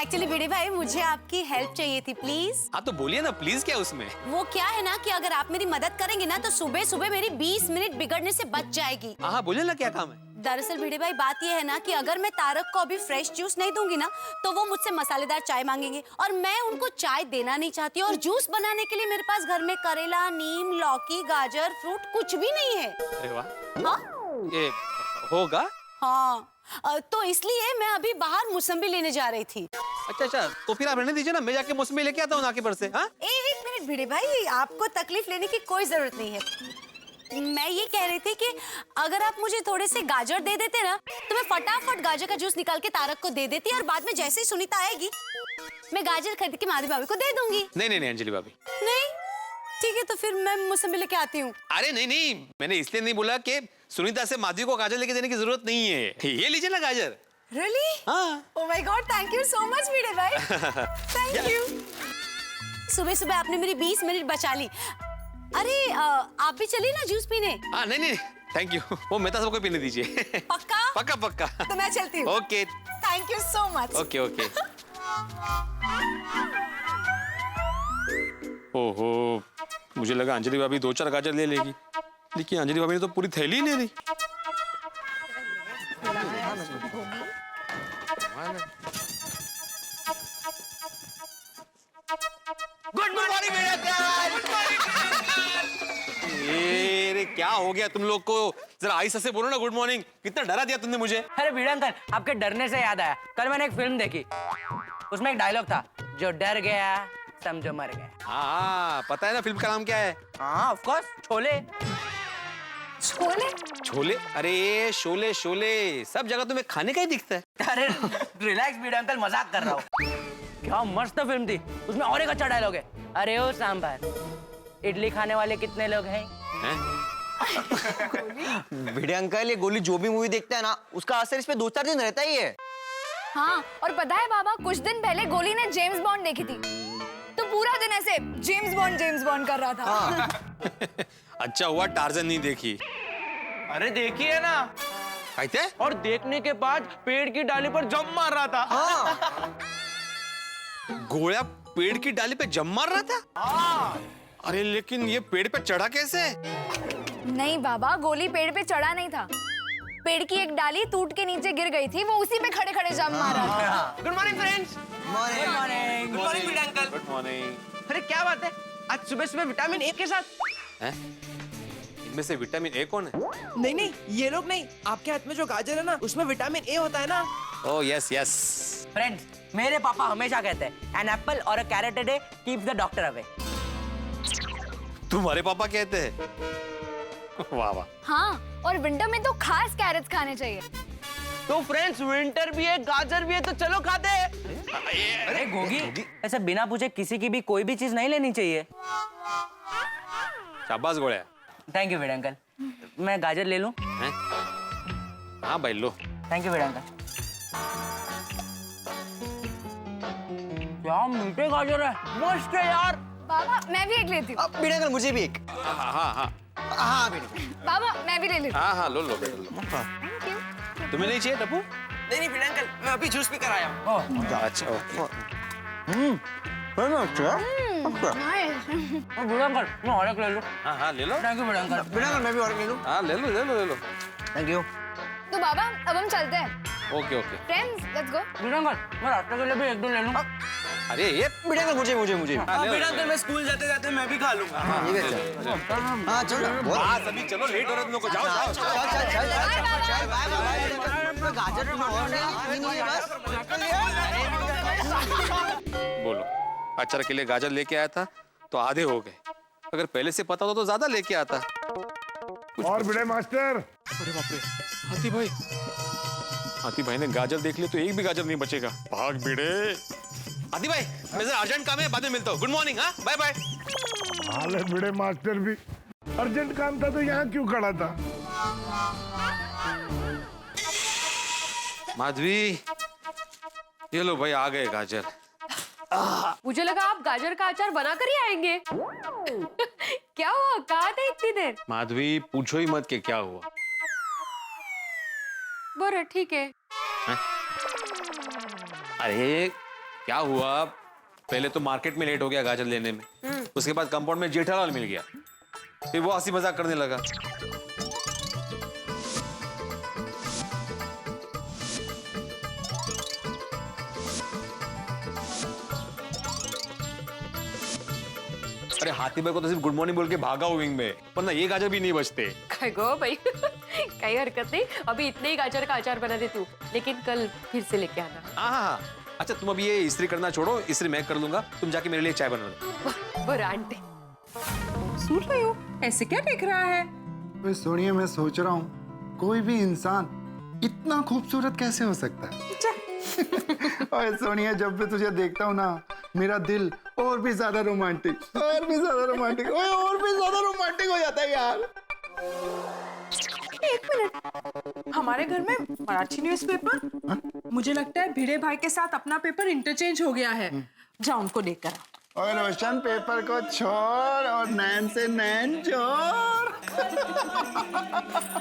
एक्चुअली भिड़े भाई मुझे आपकी हेल्प चाहिए थी, प्लीज। हाँ तो बोलिए ना प्लीज। क्या उसमें? वो क्या है ना कि अगर आप मेरी मदद करेंगे ना तो सुबह सुबह मेरी 20 मिनट बिगड़ने से बच जाएगी। हाँ बोलिए ना क्या काम है? दरअसल भिड़े भाई बात यह है ना कि अगर मैं तारक को अभी फ्रेश जूस नहीं दूंगी ना तो वो मुझसे मसालेदार चाय मांगेंगे, और मैं उनको चाय देना नहीं चाहती। और जूस बनाने के लिए मेरे पास घर में करेला, नीम, लौकी, गाजर, फ्रूट कुछ भी नहीं है। अरे वाह। हाँ? ये होगा। हाँ तो इसलिए मैं अभी बाहर मौसम्बी लेने जा रही थी। अच्छा तो फिर आप रहने दीजिए ना, मैं जाके मौसमी लेके आता हूँ नाके पर से। हाँ? एक मिनट भिड़े भाई, आपको तकलीफ लेने की कोई जरूरत नहीं है। मैं ये कह रही थी कि अगर आप मुझे थोड़े से गाजर दे देते ना तो मैं फटाफट गाजर का जूस निकाल के तारक को दे देती, और बाद में जैसे ही सुनीता आएगी मैं गाजर खरीद के माधवी भाभी को दे दूंगी। नहीं अंजलि भाभी। नहीं? ठीक है तो फिर मैं मौसम्बी लेके आती हूँ। अरे नहीं, मैंने इसलिए नहीं बोला कि सुनीता से माधवी को गाजर लेके देने की जरूरत नहीं है। ये लीजिए ना गाजर। Really? हाँ। Oh my God, thank you so much भिड़े भाई। Thank you। सुबह सुबह आपने मेरी 20 मिनट बचा ली। अरे आप भी चलिए ना जूस पीने। हाँ नहीं थैंक यू, वो मेहता सबको पीने दीजिए। पक्का? पक्का। तो मैं चलती हूँ। Okay. Thank you so much. Okay. ओहो, मुझे लगा अंजलि भाभी 2-4 गाजर ले लेगी, लेकिन अंजलि भाभी ने तो पूरी थैली ले ली। गुड मॉर्निंग अरे क्या हो गया तुम लोग को? जरा आहिस्ता से बोलो ना गुड मॉर्निंग। कितना डरा दिया तुमने मुझे। अरे भिड़ा अंकल, आपके डरने से याद आया, कल मैंने एक फिल्म देखी, उसमें एक डायलॉग था, जो डर गया समझो मर गया। हाँ पता है ना फिल्म का नाम क्या है? हाँ ऑफ कोर्स, शोले। छोले? अरे शोले सब जगह तुम्हें खाने का ही दिखता है। अरे रिलैक्स भिड़ा अंकल, मजाक कर रहा हूँ। क्या मस्त फिल्म थी, उसमें और एक अच्छा डायलॉग है, अरे ओ सांभर, इडली खाने वाले कितने लोग हैं? भिड़े अंकल ये गोली जो भी मूवी देखता है ना उसका असर इस पे 2-4 दिन रहता ही है। हाँ और पता है बाबा, कुछ दिन पहले गोली ने जेम्स बॉन्ड देखी थी तो पूरा दिन ऐसे जेम्स बॉन्ड कर रहा था। अच्छा हुआ टार्जन नहीं देखी। अरे देखी है ना। कहते? और देखने के बाद पेड़ की डाली पर जम मार रहा था। हाँ। गोया पेड़ की डाली पे जम मार रहा था? हाँ। अरे लेकिन ये पेड़ पे चढ़ा कैसे? नहीं बाबा, गोली पेड़ पे चढ़ा नहीं था, पेड़ की एक डाली टूट के नीचे गिर गई थी, वो उसी पे खड़े खड़े जम मार रहा था। Good morning friends. Morning. Good morning भिड़ा अंकल। Good morning. अरे क्या बात है, आज सुबह सुबह विटामिन ए के साथ? हैं? इनमें से विटामिन ए कौन है? नहीं ये लोग नहीं, आपके हाथ में जो गाजर है ना उसमें विटामिन ए होता है ना। Oh yes. फ्रेंड्स, मेरे पापा हमेशा कहते हैं, एन एप्पल और a carrot a day keeps the doctor away. तुम्हारे पापा कहते हैं? वाह। हाँ और विंटर में तो खास कैरेट्स खाने चाहिए। तो फ्रेंड्स विंटर भी है, गाजर भी है, तो चलो खाते हैं। अरे गोगी, ऐसे बिना पूछे किसी की भी कोई भी चीज नहीं लेनी चाहिए। शाबाश गोया। थैंक यू भिड़ा अंकल। मैं गाजर ले लूं? हाँ भाई लो। थैंक यू भिड़ा अंकल। क्या मीठे गाजर है, मस्त है यार। बाबा मैं भी एक लेती हूँ। भिड़ा अंकल मुझे भी एक। बाबा मैं भी ले लेती हूँ। हाँ लो बेटा लो। तुम्हें नहीं चाहिए टप्पू? नहीं भिड़े अंकल, मैं अभी जूस पी कर आया हूँ। अच्छा ओके। भिड़े अंकल, मैं और एक ले लूँ। हाँ हाँ ले लो। Thank you Bhide uncle. Bhide uncle मैं भी और ले लूँ। हाँ ले लो ले लो ले लो। Thank you. तो बाबा अब हम चलते हैं। Okay okay. Friends let's go. Bhide uncle, मैं रास्ते के लिए भी एक दो ले लूँ। अरे ये भिड़े अंकल मुझे। हाँ, ले लो, भिड़े ले अंकल मैं स्कूल जाते जाते मैं भी खा लूँगा। हाँ ये चलो। हाँ चलो हाँ सभी चलो, लेट हो रहा है तुम लोग को। जाओ जाओ गाजर बोलो। अचार के लिए गाजर लेके आया था तो आधे हो गए, अगर पहले से पता होता तो ज्यादा लेके आता। और भिड़े मास्टर। अरे बाप रे, हाथी भाई ने गाजर देख लिया तो एक भी गाजर नहीं बचेगा। भाग भिड़े। हाथी भाई मैं जरा अर्जेंट काम है, बाद में मिलता हूँ। Good morning. हाँ बाय बाय। हाल है भिड़े मास्टर भी, अर्जेंट काम था तो यहाँ क्यों खड़ा था? माधवी ये लो भाई, आ गए गाजर। मुझे लगा आप गाजर का अचार बनाकर ही आएंगे। क्या हुआ, कहाँ थे इतनी देर? माधवी पूछो ही मत कि क्या हुआ। बरं ठीक है। अरे क्या हुआ, पहले तो मार्केट में लेट हो गया गाजर लेने में, उसके बाद कंपाउंड में जेठालाल मिल गया, फिर वो हंसी मजाक करने लगा। अरे हाथी भाई को तो सिर्फ गुड मॉर्निंग बोल के भागा हुआ विंग में, वरना ये गाजर भी नहीं बचते। काय गो भाई, काही हरकत नहीं, अभी इतने ही गाजर का अचार बना देती हूँ, लेकिन कल फिर से लेके आना। हाँ। अच्छा तुम अभी ये इस्त्री करना छोड़ो, इस्त्री मैं कर लूंगा, तुम जाके मेरे लिए चाय बना लो। बरं आंटी। सुन रही हो ऐसे क्या देख रहा है? मैं सोनिया, मैं सोच रहा हूँ कोई भी इंसान इतना खूबसूरत कैसे हो सकता है। ओए सोनिया, जब भी तुझे देखता हूँ ना, मेरा दिल और भी ज्यादा रोमांटिक और भी ज्यादा रोमांटिक हो जाता है यार। एक मिनट, हमारे घर में मराठी न्यूज़पेपर? मुझे लगता है भिड़े भाई के साथ अपना पेपर इंटरचेंज हो गया है। जाओ उनको लेकर आओ। और रोशन पेपर को छोड़ और नैन से नैन जोड़।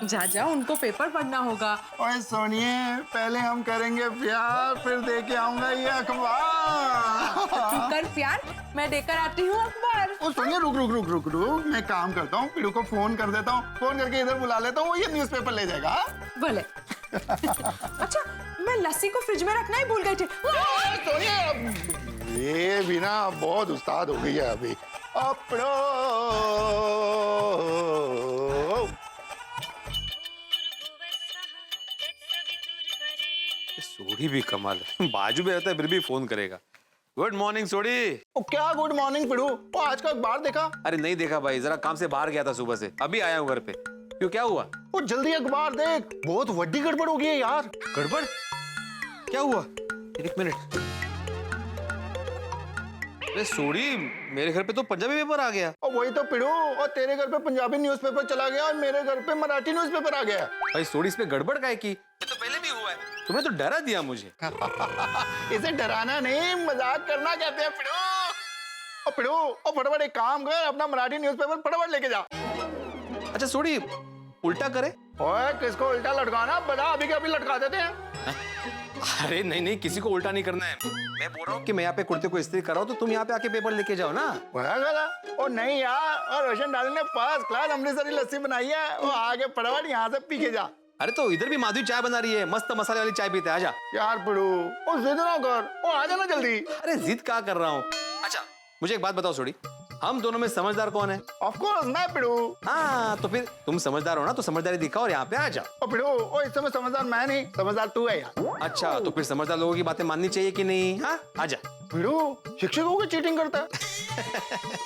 जा उनको पेपर पढ़ना होगा। ओए सोनिए, पहले हम करेंगे प्यार, फिर दे के आऊंगा ये अखबार। तू कर प्यार, मैं देकर आती हूँ अखबार। ओ सोनिया रुक, मैं काम करता हूँ, पिड़ू को फोन कर देता हूँ, फोन करके इधर बुला लेता हूँ, वो ये न्यूज़पेपर ले जाएगा। भले। अच्छा, मैं लस्सी को फ्रिज में रखना ही भूल गई थी। सोनिया ये भी ना बहुत उस्ताद हो गई है अभी। अपनो सोडी भी कमाल है, बाजू में रहता है फिर भी फोन करेगा। गुड मॉर्निंग सोडी। ओ क्या गुड मॉर्निंग पिड़ू, ओ आज का अखबार देखा? अरे नहीं देखा भाई, जरा काम से बाहर गया था सुबह से, अभी आया हूँ घर पे। क्यों क्या हुआ? ओ जल्दी अखबार देख, बहुत वड्डी गड़बड़ हो गई है यार। गड़बड़? क्या हुआ? एक मिनट। अरे सोडी, मेरे घर पे तो पंजाबी पेपर आ गया। और वही तो पिड़ू, और तेरे घर पे पंजाबी न्यूज़पेपर चला गया और मेरे घर पे मराठी न्यूज़पेपर आ गया। भाई सोडी, इस पे गड़बड़ काहे की? ये तो पहले भी हुआ है, तुमने तो डरा दिया मुझे। इसे डराना नहीं, मजाक करना कहते हैं पिड़ू। और पिड़ू, और फटाफट एक काम कर, अपना मराठी न्यूज़पेपर फटाफट लेके जा। अच्छा सोडी, उल्टा करे? ओए किसको उल्टा लटकाना, बता, अभी के अभी लटका देते हैं। अरे नहीं, किसी को उल्टा नहीं करना है। मैं बोल रहा हूँ कि मैं यहाँ पे कुर्ते को इस्त्री कर रहा हूँ, तो तुम यहाँ पे आके पेपर लेके जाओ ना। ओ नहीं यार, और रोशन डाली ने फर्स्ट क्लास अमृतसरी लस्सी बनाई है, वो आगे फटाफट यहाँ से पी के जा। अरे तो इधर भी माधवी चाय बना रही है, मस्त मसाले वाली चाय पीते, आजा। यार पिड़ू, ओ जिद ना कर, ओ आ जाना जल्दी। अरे जिद क्या कर रहा हूँ। अच्छा मुझे एक बात बताओ सोडी, हम दोनों में समझदार कौन है? ऑफ कोर्स मैं पिड़ू। हाँ तो फिर तुम समझदार हो ना, तो समझदारी दिखाओ और यहाँ पे आ जाओ। ओ पिड़ू, ओ इस समय समझदार मैं नहीं, समझदार तू है यार। अच्छा तो फिर समझदार लोगों की बातें माननी चाहिए कि नहीं? हाँ आजा। पिड़ू, शिक्षकों की चीटिंग करता है।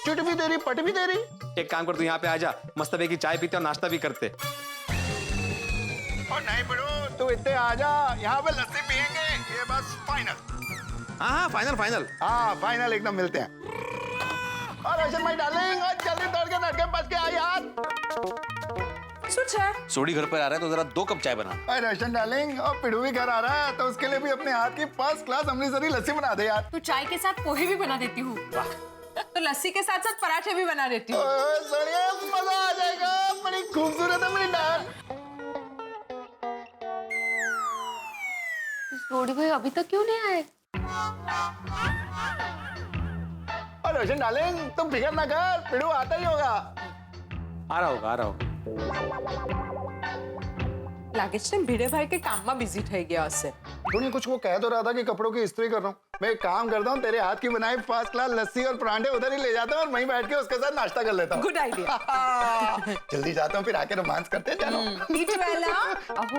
चिट भी दे रही, पट भी दे रही। एक काम कर, तू यहाँ पे आजा, मस्त की चाय पीते और नाश्ता भी करते। और नहीं पिड़ू, तू इतने आजा, यहाँ पे लस्सी पियेंगे, ये बस फाइनल। हाँ फाइनल। हाँ फाइनल, एकदम मिलते हैं। और रोशन भाई डार्लिंग, जल्दी दौड़ के बच के आ यार। सुच है, सोडी घर पर आ रहा है तो जरा 2 कप चाय बना। अरे रोशन डार्लिंग, और पिड़ू भी घर आ रहा है, तो उसके लिए भी अपने हाथ की फर्स्ट क्लास अमृतसरी लस्सी बना दे यार। तो चाय के साथ पोहे भी बना देती हूँ। तो लस्सी के साथ साथ पराठे भी बना देती हूँ। सोनिया मजा आ जाएगा, बड़ी खूबसूरत है मेरी डाल। सोडी भाई अभी तक क्यों नहीं आए? और रोशन डार्लिंग तुम फिक्र ना कर, पिड़ू आता ही होगा। आ रहा होगा। લાગે છે ભીડે ભાઈ કે કામમાં બિઝી થઈ ગયા હશે। तूने कुछ वो कह तो रहा था कि कपड़ों की इस्त्री कर रहा हूँ। मैं एक काम करता हूँ, तेरे हाथ की बनाई फर्स्ट क्लास लस्सी और परांठे उधर ही ले जाता हूँ और वहीं बैठ के उसके साथ नाश्ता कर लेता हूँ। Good idea. जल्दी जाता हूँ, फिर आके रोमांस करते हैं। चलो। अहो,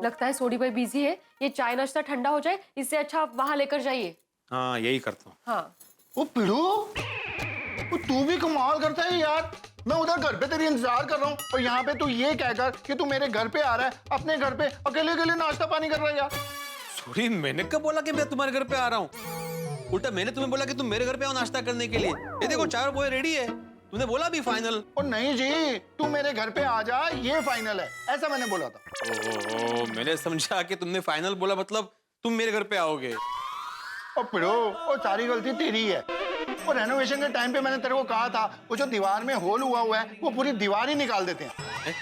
लगता है सोडी भाई बिजी है। ये चाय नाश्ता ठंडा हो जाए, इससे अच्छा आप वहाँ लेकर जाइए। हाँ यही करता हूँ। हाँ। वो पिड़ू, वो तू भी कमाल करता है यार। मैं उधर घर पे तेरी इंतजार कर रहा हूँ और यहाँ पे तू ये कहकर कि तू मेरे घर पे आ रहा है, अपने घर पे अकेले अकेले नाश्ता पानी कर रहा है यार। सॉरी, मैंने कब बोला कि मैं तुम्हारे घर पे आ रहा हूँ? उल्टा मैंने तुम्हें बोला कि तुम मेरे घर पे आओ नाश्ता करने के लिए। ये देखो चाय और पोहे रेडी है। तुमने बोला भी फाइनल। और नहीं जी, तू मेरे घर पे आ जा, ये फाइनल है, ऐसा मैंने बोला था। ओह, मैंने समझा कि तुमने फाइनल बोला मतलब तुम मेरे घर पे आओगे। और पिड़ो, वो सारी गलती तेरी है। और रेनोवेशन के टाइम पे मैंने तेरे को कहा था, वो जो दीवार में होल हुआ है वो पूरी दीवार ही निकाल देते हैं।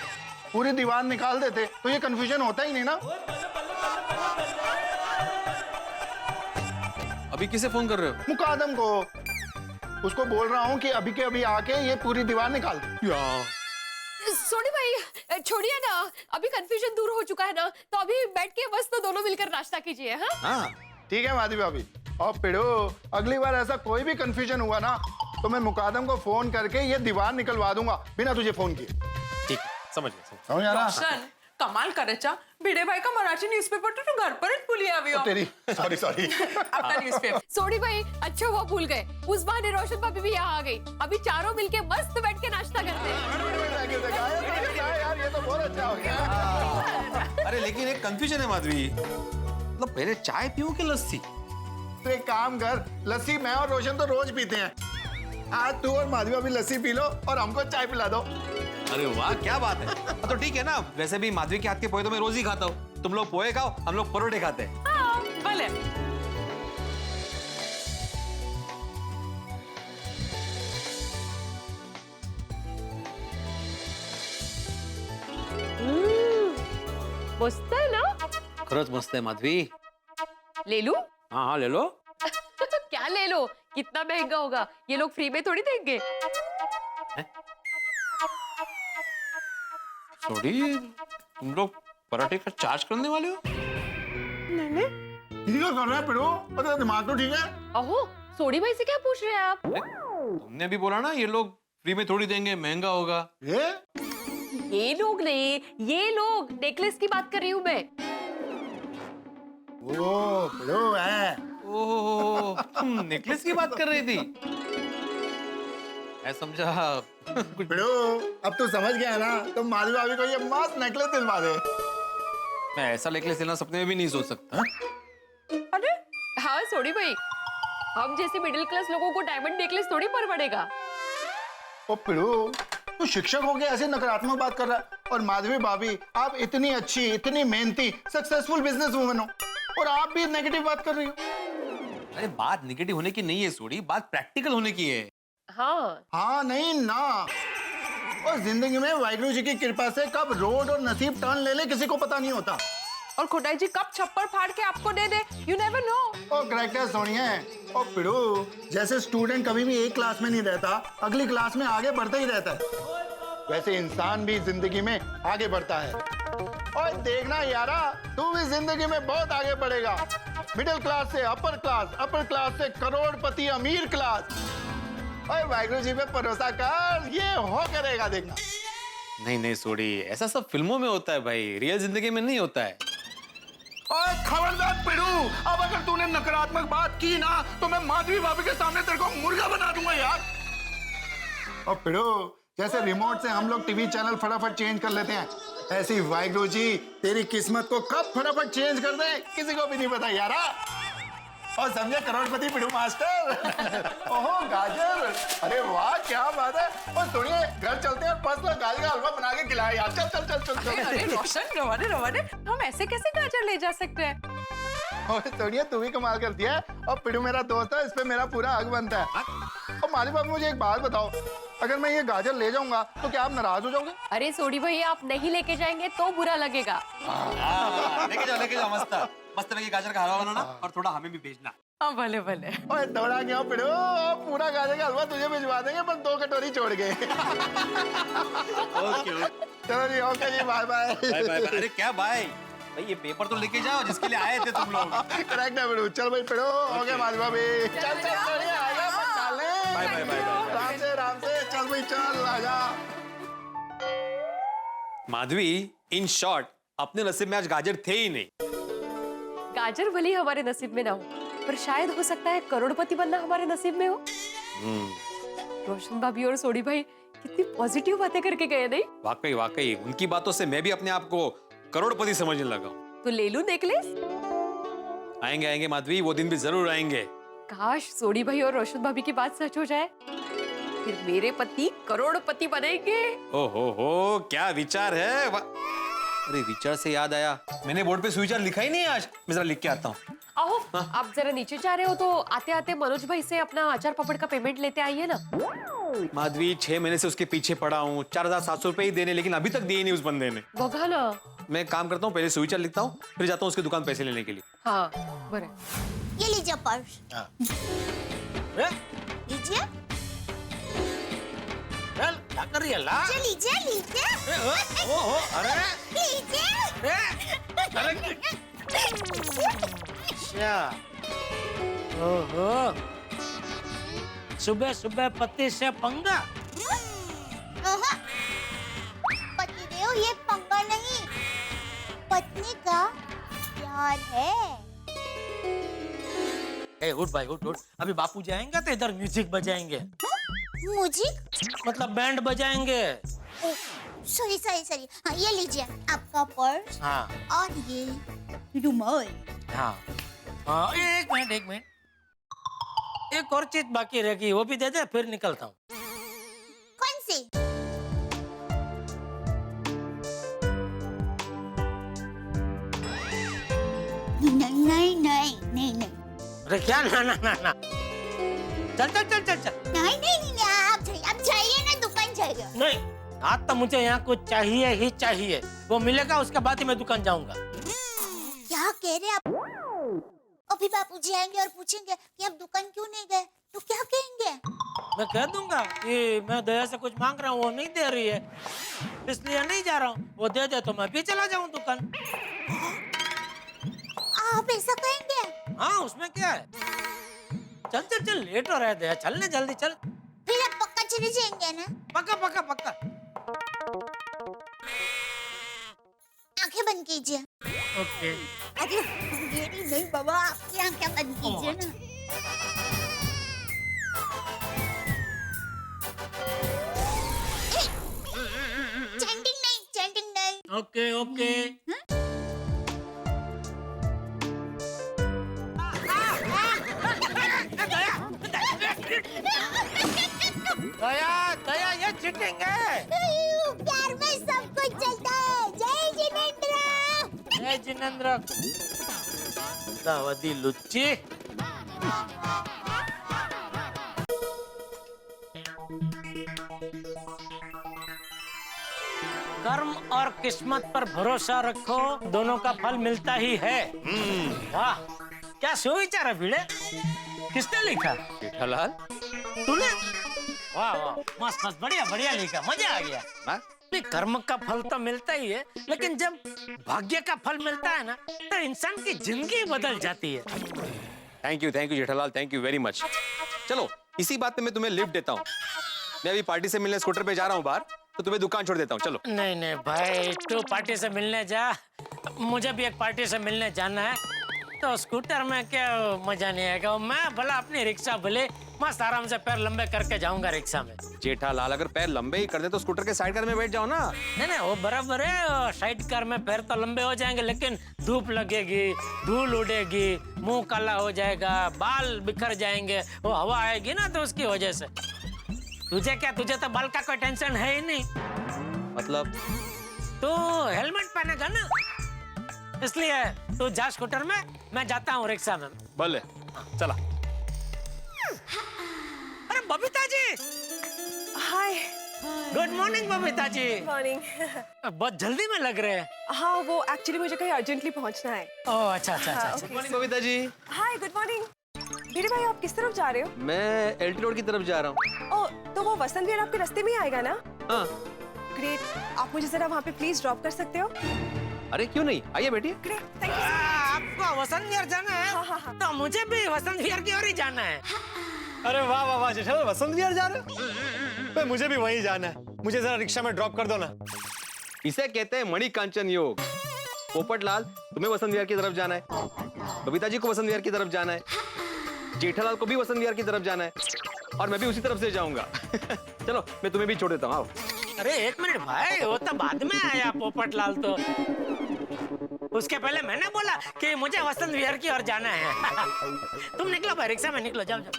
पूरी दीवार निकाल देते तो ये कंफ्यूजन होता ही नहीं ना। अभी किसे फोन कर रहे हो? मुकादम को। उसको बोल रहा हूँ कि अभी के अभी आके ये पूरी दीवार निकाल दे। सोडी भाई छोड़िए ना, अभी कंफ्यूजन दूर हो चुका है ना, तो अभी बैठ के बस तो दोनों मिलकर नाश्ता कीजिए। हाँ ठीक है माधवी भाभी। और पिड़ो, अगली बार ऐसा कोई भी कंफ्यूजन हुआ ना तो मैं मुकादम को फोन करके ये दीवार निकलवा दूंगा बिना तुझे फोन किए। ठीक है, समझ गया। समझ आ रहा? રોશન કમાલ કરે છે। ભીડે ભાઈ કા મરાઠી ન્યૂઝપેપર તો તું घर पर જ ભૂલી આવ્યો। तेरी सॉरी। આપણા ન્યૂઝપેપર। सोडी भाई अच्छा हुआ भूल गए, उस बहाने रोशन भाभी भी यहाँ आ गई। अभी चारों मिलके मस्त बैठ के नाश्ता करते हैं। यार ये तो बहुत अच्छा हो गया। अरे लेकिन एक कंफ्यूजन है माधवी, मतलब पहले चाय पीऊं कि लस्सी? तो एक काम कर, लस्सी मैं और रोशन तो रोज पीते हैं, आज तू और माधवी अभी लस्सी पी लो और हमको चाय पिला दो। अरे वाह क्या बात है। तो ठीक है ना, वैसे भी माधवी के हाथ के पोहे तो मैं रोज ही खाता हूँ। तुम लोग पोहे खाओ, हम लोग परोठे खाते हैं। ભલે। मस्त है ना? खरंच मस्त है माधवी। ले लूं? हाँ ले लो। क्या ले लो, कितना महंगा होगा, ये लोग फ्री में थोड़ी देंगे। सॉरी, तुम लोग पराठे का चार्ज करने वाले हो? ठीक है कर रहा है पिड़ो, और दिमाग तो ठीक है। अहो, सोडी भाई से क्या पूछ रहे हैं आप? तुमने भी बोला ना ये लोग फ्री में थोड़ी देंगे, महंगा होगा। ये लोग नहीं, ये लोग, नेकलेस की बात कर रही हूँ मैं। ओ पिड़ो है। ओह, तुम नेकलेस की बात कर रही थी? मैं समझा। पिड़ो, अब तू समझ गया ना, तो माधवी भाभी को ये मस्त नेकलेस दिलवा दे। मैं ऐसा नेकलेस लेना सपने में भी नहीं सोच सकता। अरे हाँ सोडी भाई, हम जैसे मिडिल क्लास लोगों को डायमंड नेकलेस थोड़ी पर पड़ेगा। ओ पिड़ो, तू शिक्षक हो गया ऐसे नकारात्मक बात कर रहा है। और माधवी भाभी, आप इतनी अच्छी, इतनी मेहनती, सक्सेसफुल बिजनेस वुमन हो और आप भी नेगेटिव बात कर रही हो। अरे बात नेगेटिव होने की नहीं है सोडी, बात प्रैक्टिकल होने की है। हाँ नहीं ना। और जिंदगी में वाहिगुरु जी की कृपा से कब रोड और नसीब टर्न ले ले किसी को पता नहीं होता। और खुदाई जी कब छप्पर फाड़ के आपको दे दे, you never know. Oh correct है सोनिया। और पिड़ू, जैसे स्टूडेंट कभी भी एक क्लास में नहीं रहता, अगली क्लास में आगे बढ़ता ही रहता है, वैसे इंसान भी जिंदगी में आगे बढ़ता है। और देखना यारा, तू भी जिंदगी में बहुत आगे बढ़ेगा। मिडिल क्लास से अपर क्लास से करोड़पति अमीर क्लास। और वाहिगुरु जी पे भरोसा कर, ये हो करेगा देखना। नहीं सोडी, ऐसा सब फिल्मों में होता है भाई, रियल जिंदगी में नहीं होता है। और खबरदार पिड़ू, अब अगर तूने नकारात्मक बात की ना तो मैं माधवी भाभी के सामने तेरे को मुर्गा बना दूंगा यार। और पिड़ू, जैसे रिमोट से हम लोग टीवी चैनल फटाफट चेंज कर लेते हैं, ऐसी वाहिगुरु जी तेरी किस्मत को कब फटाफट चेंज कर दे किसी को भी नहीं पता यारा। और समझे करोड़पति पिड़ू मास्टर। ओहो गाजर, अरे वाह क्या बात है। और सुनिए, घर चलते हैं, फर्स्ट क्लास गाजर का हलवा बना के खिलाए यार। चल चल चल चल चल। अरे रोशन, रवाने हम ऐसे कैसे गाजर ले जा सकते हैं? और सोनिया, तू भी कमाल करती है। और पिड़ू मेरा दोस्त है, इस पे मेरा पूरा हक बनता है। और माली बाबू, मुझे एक बात बताओ, अगर मैं ये गाजर ले जाऊंगा तो क्या आप नाराज हो जाओगे? अरे सोडी भैया, आप नहीं लेके जाएंगे तो बुरा लगेगा। लेके जाओ मस्त मस्त लगे गाजर का हलवा बनाना और थोड़ा हमें भी भेजना। हाँ भले भले। ओए दौड़ा क्यों पिड़ो, पूरा गाजर का हलवा तुझे भिजवा देंगे, बस 2 कटोरी छोड़ के। चलो जी, ओके जी, बाय बाय। Bye bye. अरे क्या बाय भाई, ये पेपर तो लेके जाओ जिसके लिए आए थे तुम लोग। करेक्ट है पिड़ो। चल भाई पिड़ो, ओके मालवा भी। चल चल बढ़िया, आजा चले। Bye bye bye. राम से चल भाई, चल आजा। माधवी, इन शॉर्ट अपने नसीब में आज गाजर थे ही नहीं। गाजर भले ही हमारे नसीब में ना हो, पर शायद हो सकता है करोड़पति बनना हमारे नसीब में हो। रोशन भाभी और सोडी भाई कितनी पॉजिटिव बातें करके गए, नहीं? वाकई वाकई, उनकी बातों से मैं भी अपने आप को करोड़पति समझने लगा हूँ। तो ले लूं नेकलेस? आएंगे आएंगे माधवी, वो दिन भी जरूर आएंगे। काश सोडी भाई और रोशन भाभी की बात सच हो जाए, फिर मेरे पति करोड़पति बनेंगे। हो, क्या विचार है। अरे विचार से याद आया, मैंने बोर्ड पे सुविचार लिखा ही नहीं आज, मैं जरा लिख के आता हूँ। आओ, आप जरा नीचे जा रहे हो तो आते आते मनोज भाई से अपना अचार पापड़ का पेमेंट लेते आइए ना। माधवी, 6 महीने से उसके पीछे पड़ा हूँ, 4700 रुपए ही देने, लेकिन अभी तक दिए नहीं उस बंदे ने। बघा ना। मैं काम करता हूँ, पहले सुविचार लिखता हूँ, फिर जाता हूँ उसकी दुकान पैसे लेने के लिए। हाँ बरे। ये लीजिए पर्स। लीजिए। चल, क्या कर रही है ला? लीजिए लीजिए। अरे लीजिए। अच्छा, ओहो, सुबह सुबह पति से पंगा। पतिदेव, ये पंगा नहीं, पत्नी का प्यार है। ए, उठ भाई उठ उठ, अभी बापू जाएंगे तो इधर म्यूजिक बजाएंगे। म्यूजिक? मतलब बैंड बजाएंगे। Sorry sorry sorry. हाँ, ये लीजिए आपका पर्स। हाँ और ये रुमाल। हाँ हाँ, एक मिनट, एक और चीज बाकी रह गई, वो भी दे दे, फिर निकलता हूँ। कौन सी? नहीं। अरे क्या ना। चल। नहीं, आप जाइए ना, दुकान जाइए। नहीं, आज तो मुझे यहाँ कुछ चाहिए ही चाहिए, वो मिलेगा उसके बाद ही मैं दुकान जाऊंगा। क्या कह रहे आप? अभी बापूजी आएंगे और पूछेंगे कि आप दुकान क्यों नहीं गए, तो क्या कहेंगे? मैं कह दूंगा कि मैं दया से कुछ मांग रहा हूँ, वो नहीं दे रही है, इसलिए नहीं जा रहा हूँ। वो दे दे तो मैं भी चला जाऊँ दुकान। आप ऐसा कहेंगे? हाँ, उसमें क्या है। चल, लेट हो रहा है दया, चलने जल्दी चल। फिर आप पक्का चले जाएंगे ना? पक्का। आंखें बंद कीजिए। ओके। अरे मेरी नहीं बाबा, आपकी आंखें बंद कीजिए ना। चैंटिंग नहीं। ओके। दया, ये चीटिंग है। प्यार में सब कुछ चलता है। जय जिनेंद्र। दावदी लुच्ची। कर्म और किस्मत पर भरोसा रखो, दोनों का फल मिलता ही है। वाह, क्या सुविचार है भिड़े। किसने लिखा? जेठालाल। तूने? वाह, मस्त, बढ़िया लिखा, मजा आ गया। कर्म का फल तो मिलता ही है, लेकिन जब भाग्य का फल मिलता है ना, तो इंसान की जिंदगी बदल जाती है। Thank you Jethalal, thank you very much. चलो, इसी बात पे मैं तुम्हें लिफ्ट देता हूँ। मैं अभी पार्टी से मिलने स्कूटर पे जा रहा हूँ बाहर, तो तुम्हें दुकान छोड़ देता हूँ। चलो। नहीं भाई, तू पार्टी से मिलने जा, मुझे भी एक पार्टी से मिलने जाना है, तो स्कूटर में क्या मजा नहीं आएगा। मैं भला अपनी रिक्शा भले मस्त आराम से पैर लंबे करके जाऊंगा रिक्शा में। जेठालाल, अगर पैर लंबे ही कर दे तो स्कूटर के साइड कार में बैठ जाओ ना। नहीं, वो बराबर है, साइड कार में पैर तो लंबे हो जाएंगे, लेकिन धूप लगेगी, धूल उड़ेगी, मुंह काला हो जाएगा, बाल बिखर जाएंगे, वो हवा आएगी ना, तो उसकी वजह से। तुझे तो बाल का कोई टेंशन है ही नहीं। मतलब? तो हेलमेट पहनेगा ना, इसलिए तू जा स्कूटर में, मैं जाता हूँ रिक्शा में। भले, चला। अरे बबीता जी, हाय। Good morning Babita ji. Morning. बहुत जल्दी में लग रहे हैं। हाँ, वो एक्चुअली मुझे कहीं अर्जेंटली पहुंचना है। ओह अच्छा अच्छा अच्छा। okay, morning Babita ji. हाय, गुड मॉर्निंग। मेरे भाई, आप किस तरफ जा रहे हो? मैं एलटी रोड की तरफ जा रहा हूँ। ओह, तो वो वसंत विहार आपके रास्ते में ही आएगा ना? हाँ। ग्रेट। आप मुझे जरा वहाँ पे प्लीज ड्रॉप कर सकते हो? अरे क्यों नहीं, आइए बैठिए। Great, thank you. आपको वसंत विहार जाना है? हाँ। तो मुझे भी वसंत विहार की ओर ही जाना है। अरे वाह वाह वाह जेठालाल, वसंत विहार जा रहे हो? भाई मुझे भी वहीं जाना है, मुझे जरा रिक्शा में ड्रॉप कर दो ना। इसे कहते हैं मणिकांचन योग। पोपटलाल, तुम्हें वसंत विहार की तरफ जाना है, बबीता जी को वसंत विहार की तरफ जाना है, जेठालाल को भी वसंत विहार की तरफ जाना है, और मैं भी उसी तरफ से जाऊंगा। चलो मैं तुम्हें भी छोड़ देता हूँ, आओ। अरे एक मिनट भाई, वो तो बाद में आया पोपटलाल तो। उसके पहले मैंने बोला कि मुझे वसंत विहार की ओर जाना है। तुम निकलो भाई, रिक्शा में निकलो, जाओ जाओ।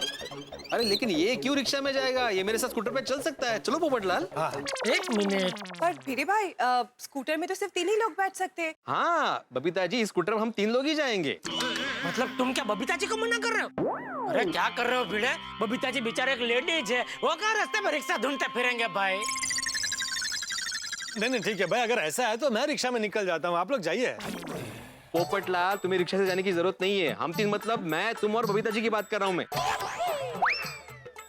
अरे लेकिन ये क्यों रिक्शा में जाएगा, ये मेरे साथ स्कूटर पे चल सकता है। चलो पोपटलाल। हाँ। एक मिनट। पर फिर भाई, स्कूटर में तो सिर्फ 3 ही लोग बैठ सकते हैं। हाँ बबीता जी, इस स्कूटर में हम 3 लोग ही जाएंगे। मतलब तुम क्या बबीता जी को मना कर रहे हो? अरे क्या कर रहे हो भिड़े? बबीता जी बेचारे एक लेडीज है, वो कहाँ रास्ते में रिक्शा ढूंढते फिरेंगे भाई। नहीं ठीक है भाई, अगर ऐसा है तो मैं रिक्शा में निकल जाता हूँ, आप लोग जाइए। पोपटलाल, तुम्हें रिक्शा से जाने की जरूरत नहीं है। हम 3 मतलब मैं, तुम और बबीता जी की बात कर रहा हूँ मैं।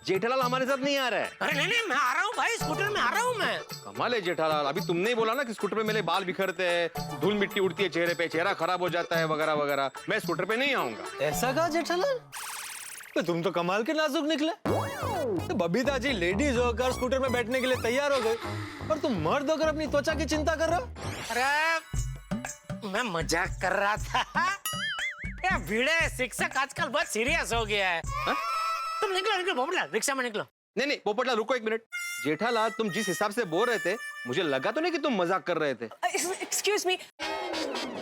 जेठालाल हमारे साथ नहीं आ रहा है। अरे नहीं, मैं आ रहा हूँ भाई, स्कूटर में आ रहा हूँ मैं। कमाल है जेठालाल, अभी तुमने ही बोला ना कि स्कूटर पे मेरे बाल बिखरते हैं, धूल मिट्टी उड़ती है चेहरे पे, चेहरा खराब हो जाता है वगैरह वगैरह। मैं स्कूटर पे नहीं आऊंगा। ऐसा कहा जेठालाल? तो तुम तो कमाल के नाजुक निकले। तो बबीता जी लेडीज होकर स्कूटर में बैठने के लिए तैयार हो गए, और तुम मर्द होकर अपनी त्वचा की चिंता कर रहे हो। अरे मैं मजाक कर रहा था। ये भिड़े शिक्षक आजकल बहुत सीरियस हो गया है। तुम निकलो निकलो पोपटलाल, रिक्शा में निकलो। नहीं पोपटलाल, रुको 1 मिनट। जेठालाल, तुम जिस हिसाब से बोल रहे थे, मुझे लगा तो नहीं कि तुम मजाक कर रहे थे। एक्सक्यूज मी,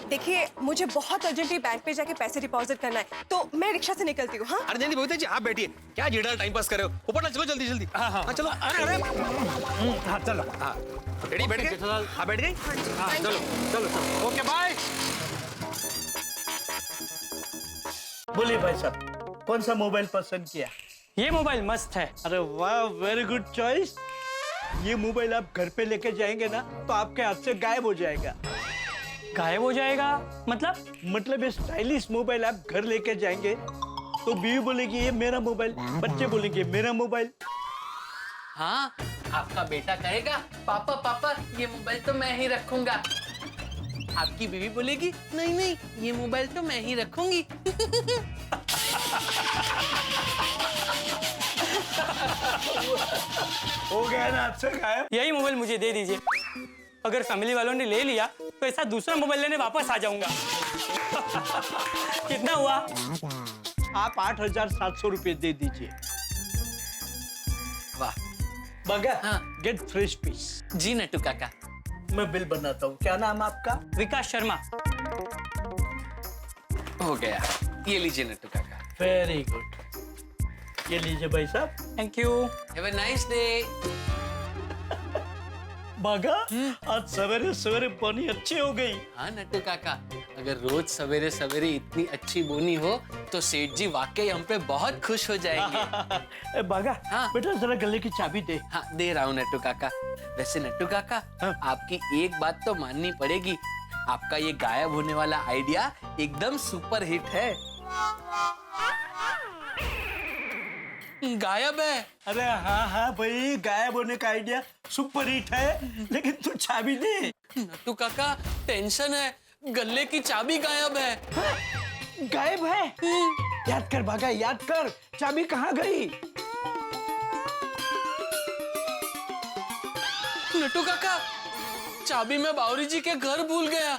देखिए मुझे बहुत अर्जेंटली बैंक पे जाके पैसे डिपॉजिट करना है, तो मैं रिक्शा से निकलती हूँ। हाँ? अरे नहीं बबीता जी, आप बैठिए। क्या जेठालाल टाइम पास कर रहे हो? पोपटलाल चलो जल्दी जल्दी। हाँ चलो। अरे हाँ चलो। हाँ रेडी, बैठ गए जेठालाल? हाँ बैठ गए। हाँ चलो चलो चलो, ओके बाय। बोलिए भाई साहब, कौन सा मोबाइल पसंद किया? ये मोबाइल मस्त है। अरे वाह, वेरी गुड चॉइस। ये मोबाइल आप घर पे लेके जाएंगे ना तो आपके हाथ से गायब हो जाएगा। गायब हो जाएगा मतलब ये स्टाइलिश मोबाइल आप घर लेके जाएंगे तो बीवी बोलेगी ये मेरा मोबाइल, बच्चे बोलेंगे मेरा मोबाइल। हाँ, आपका बेटा कहेगा पापा पापा ये मोबाइल तो मैं ही रखूंगा। आपकी बीवी बोलेगी नहीं नहीं ये मोबाइल तो मैं ही रखूंगी। हो गया ना आपसे गायब। यही मोबाइल मुझे दे दीजिए, अगर फैमिली वालों ने ले लिया तो ऐसा दूसरा मोबाइल लेने वापस आ जाऊंगा। कितना हुआ? आप 8,700 रुपये दे दीजिए। वाह बगा, हाँ। Get fresh piece. जी नट्टू काका। मैं बिल बनाता हूँ। क्या नाम आपका? विकास शर्मा। हो गया, ये लीजिए नट्टू काका। वेरी गुड, ये लीजिए भाई साहब। Thank you. Have a nice day. बगा, आज सवेरे सवेरे पानी अच्छी हो गई। हाँ नट्टू काका, अगर रोज सवेरे सवेरे इतनी अच्छी बोनी हो तो सेठ जी वाकई हम पे बहुत खुश हो जाएंगे। बागा, हाँ। बेटा जरा गले की चाबी दे। हाँ दे रहा हूँ नट्टू काका। वैसे नट्टू काका, आपकी एक बात तो माननी पड़ेगी, आपका ये गायब होने वाला आइडिया एकदम सुपर हिट है। गायब है? अरे हाँ भाई, गायब होने का आइडिया सुपर हिट है, लेकिन तू चाबी दे। नट्टू काका टेंशन है, गले की चाबी गायब है। गायब है? याद कर बागा, याद कर, चाबी कहाँ गई? नट्टू काका, चाबी मैं बावरी जी के घर भूल गया।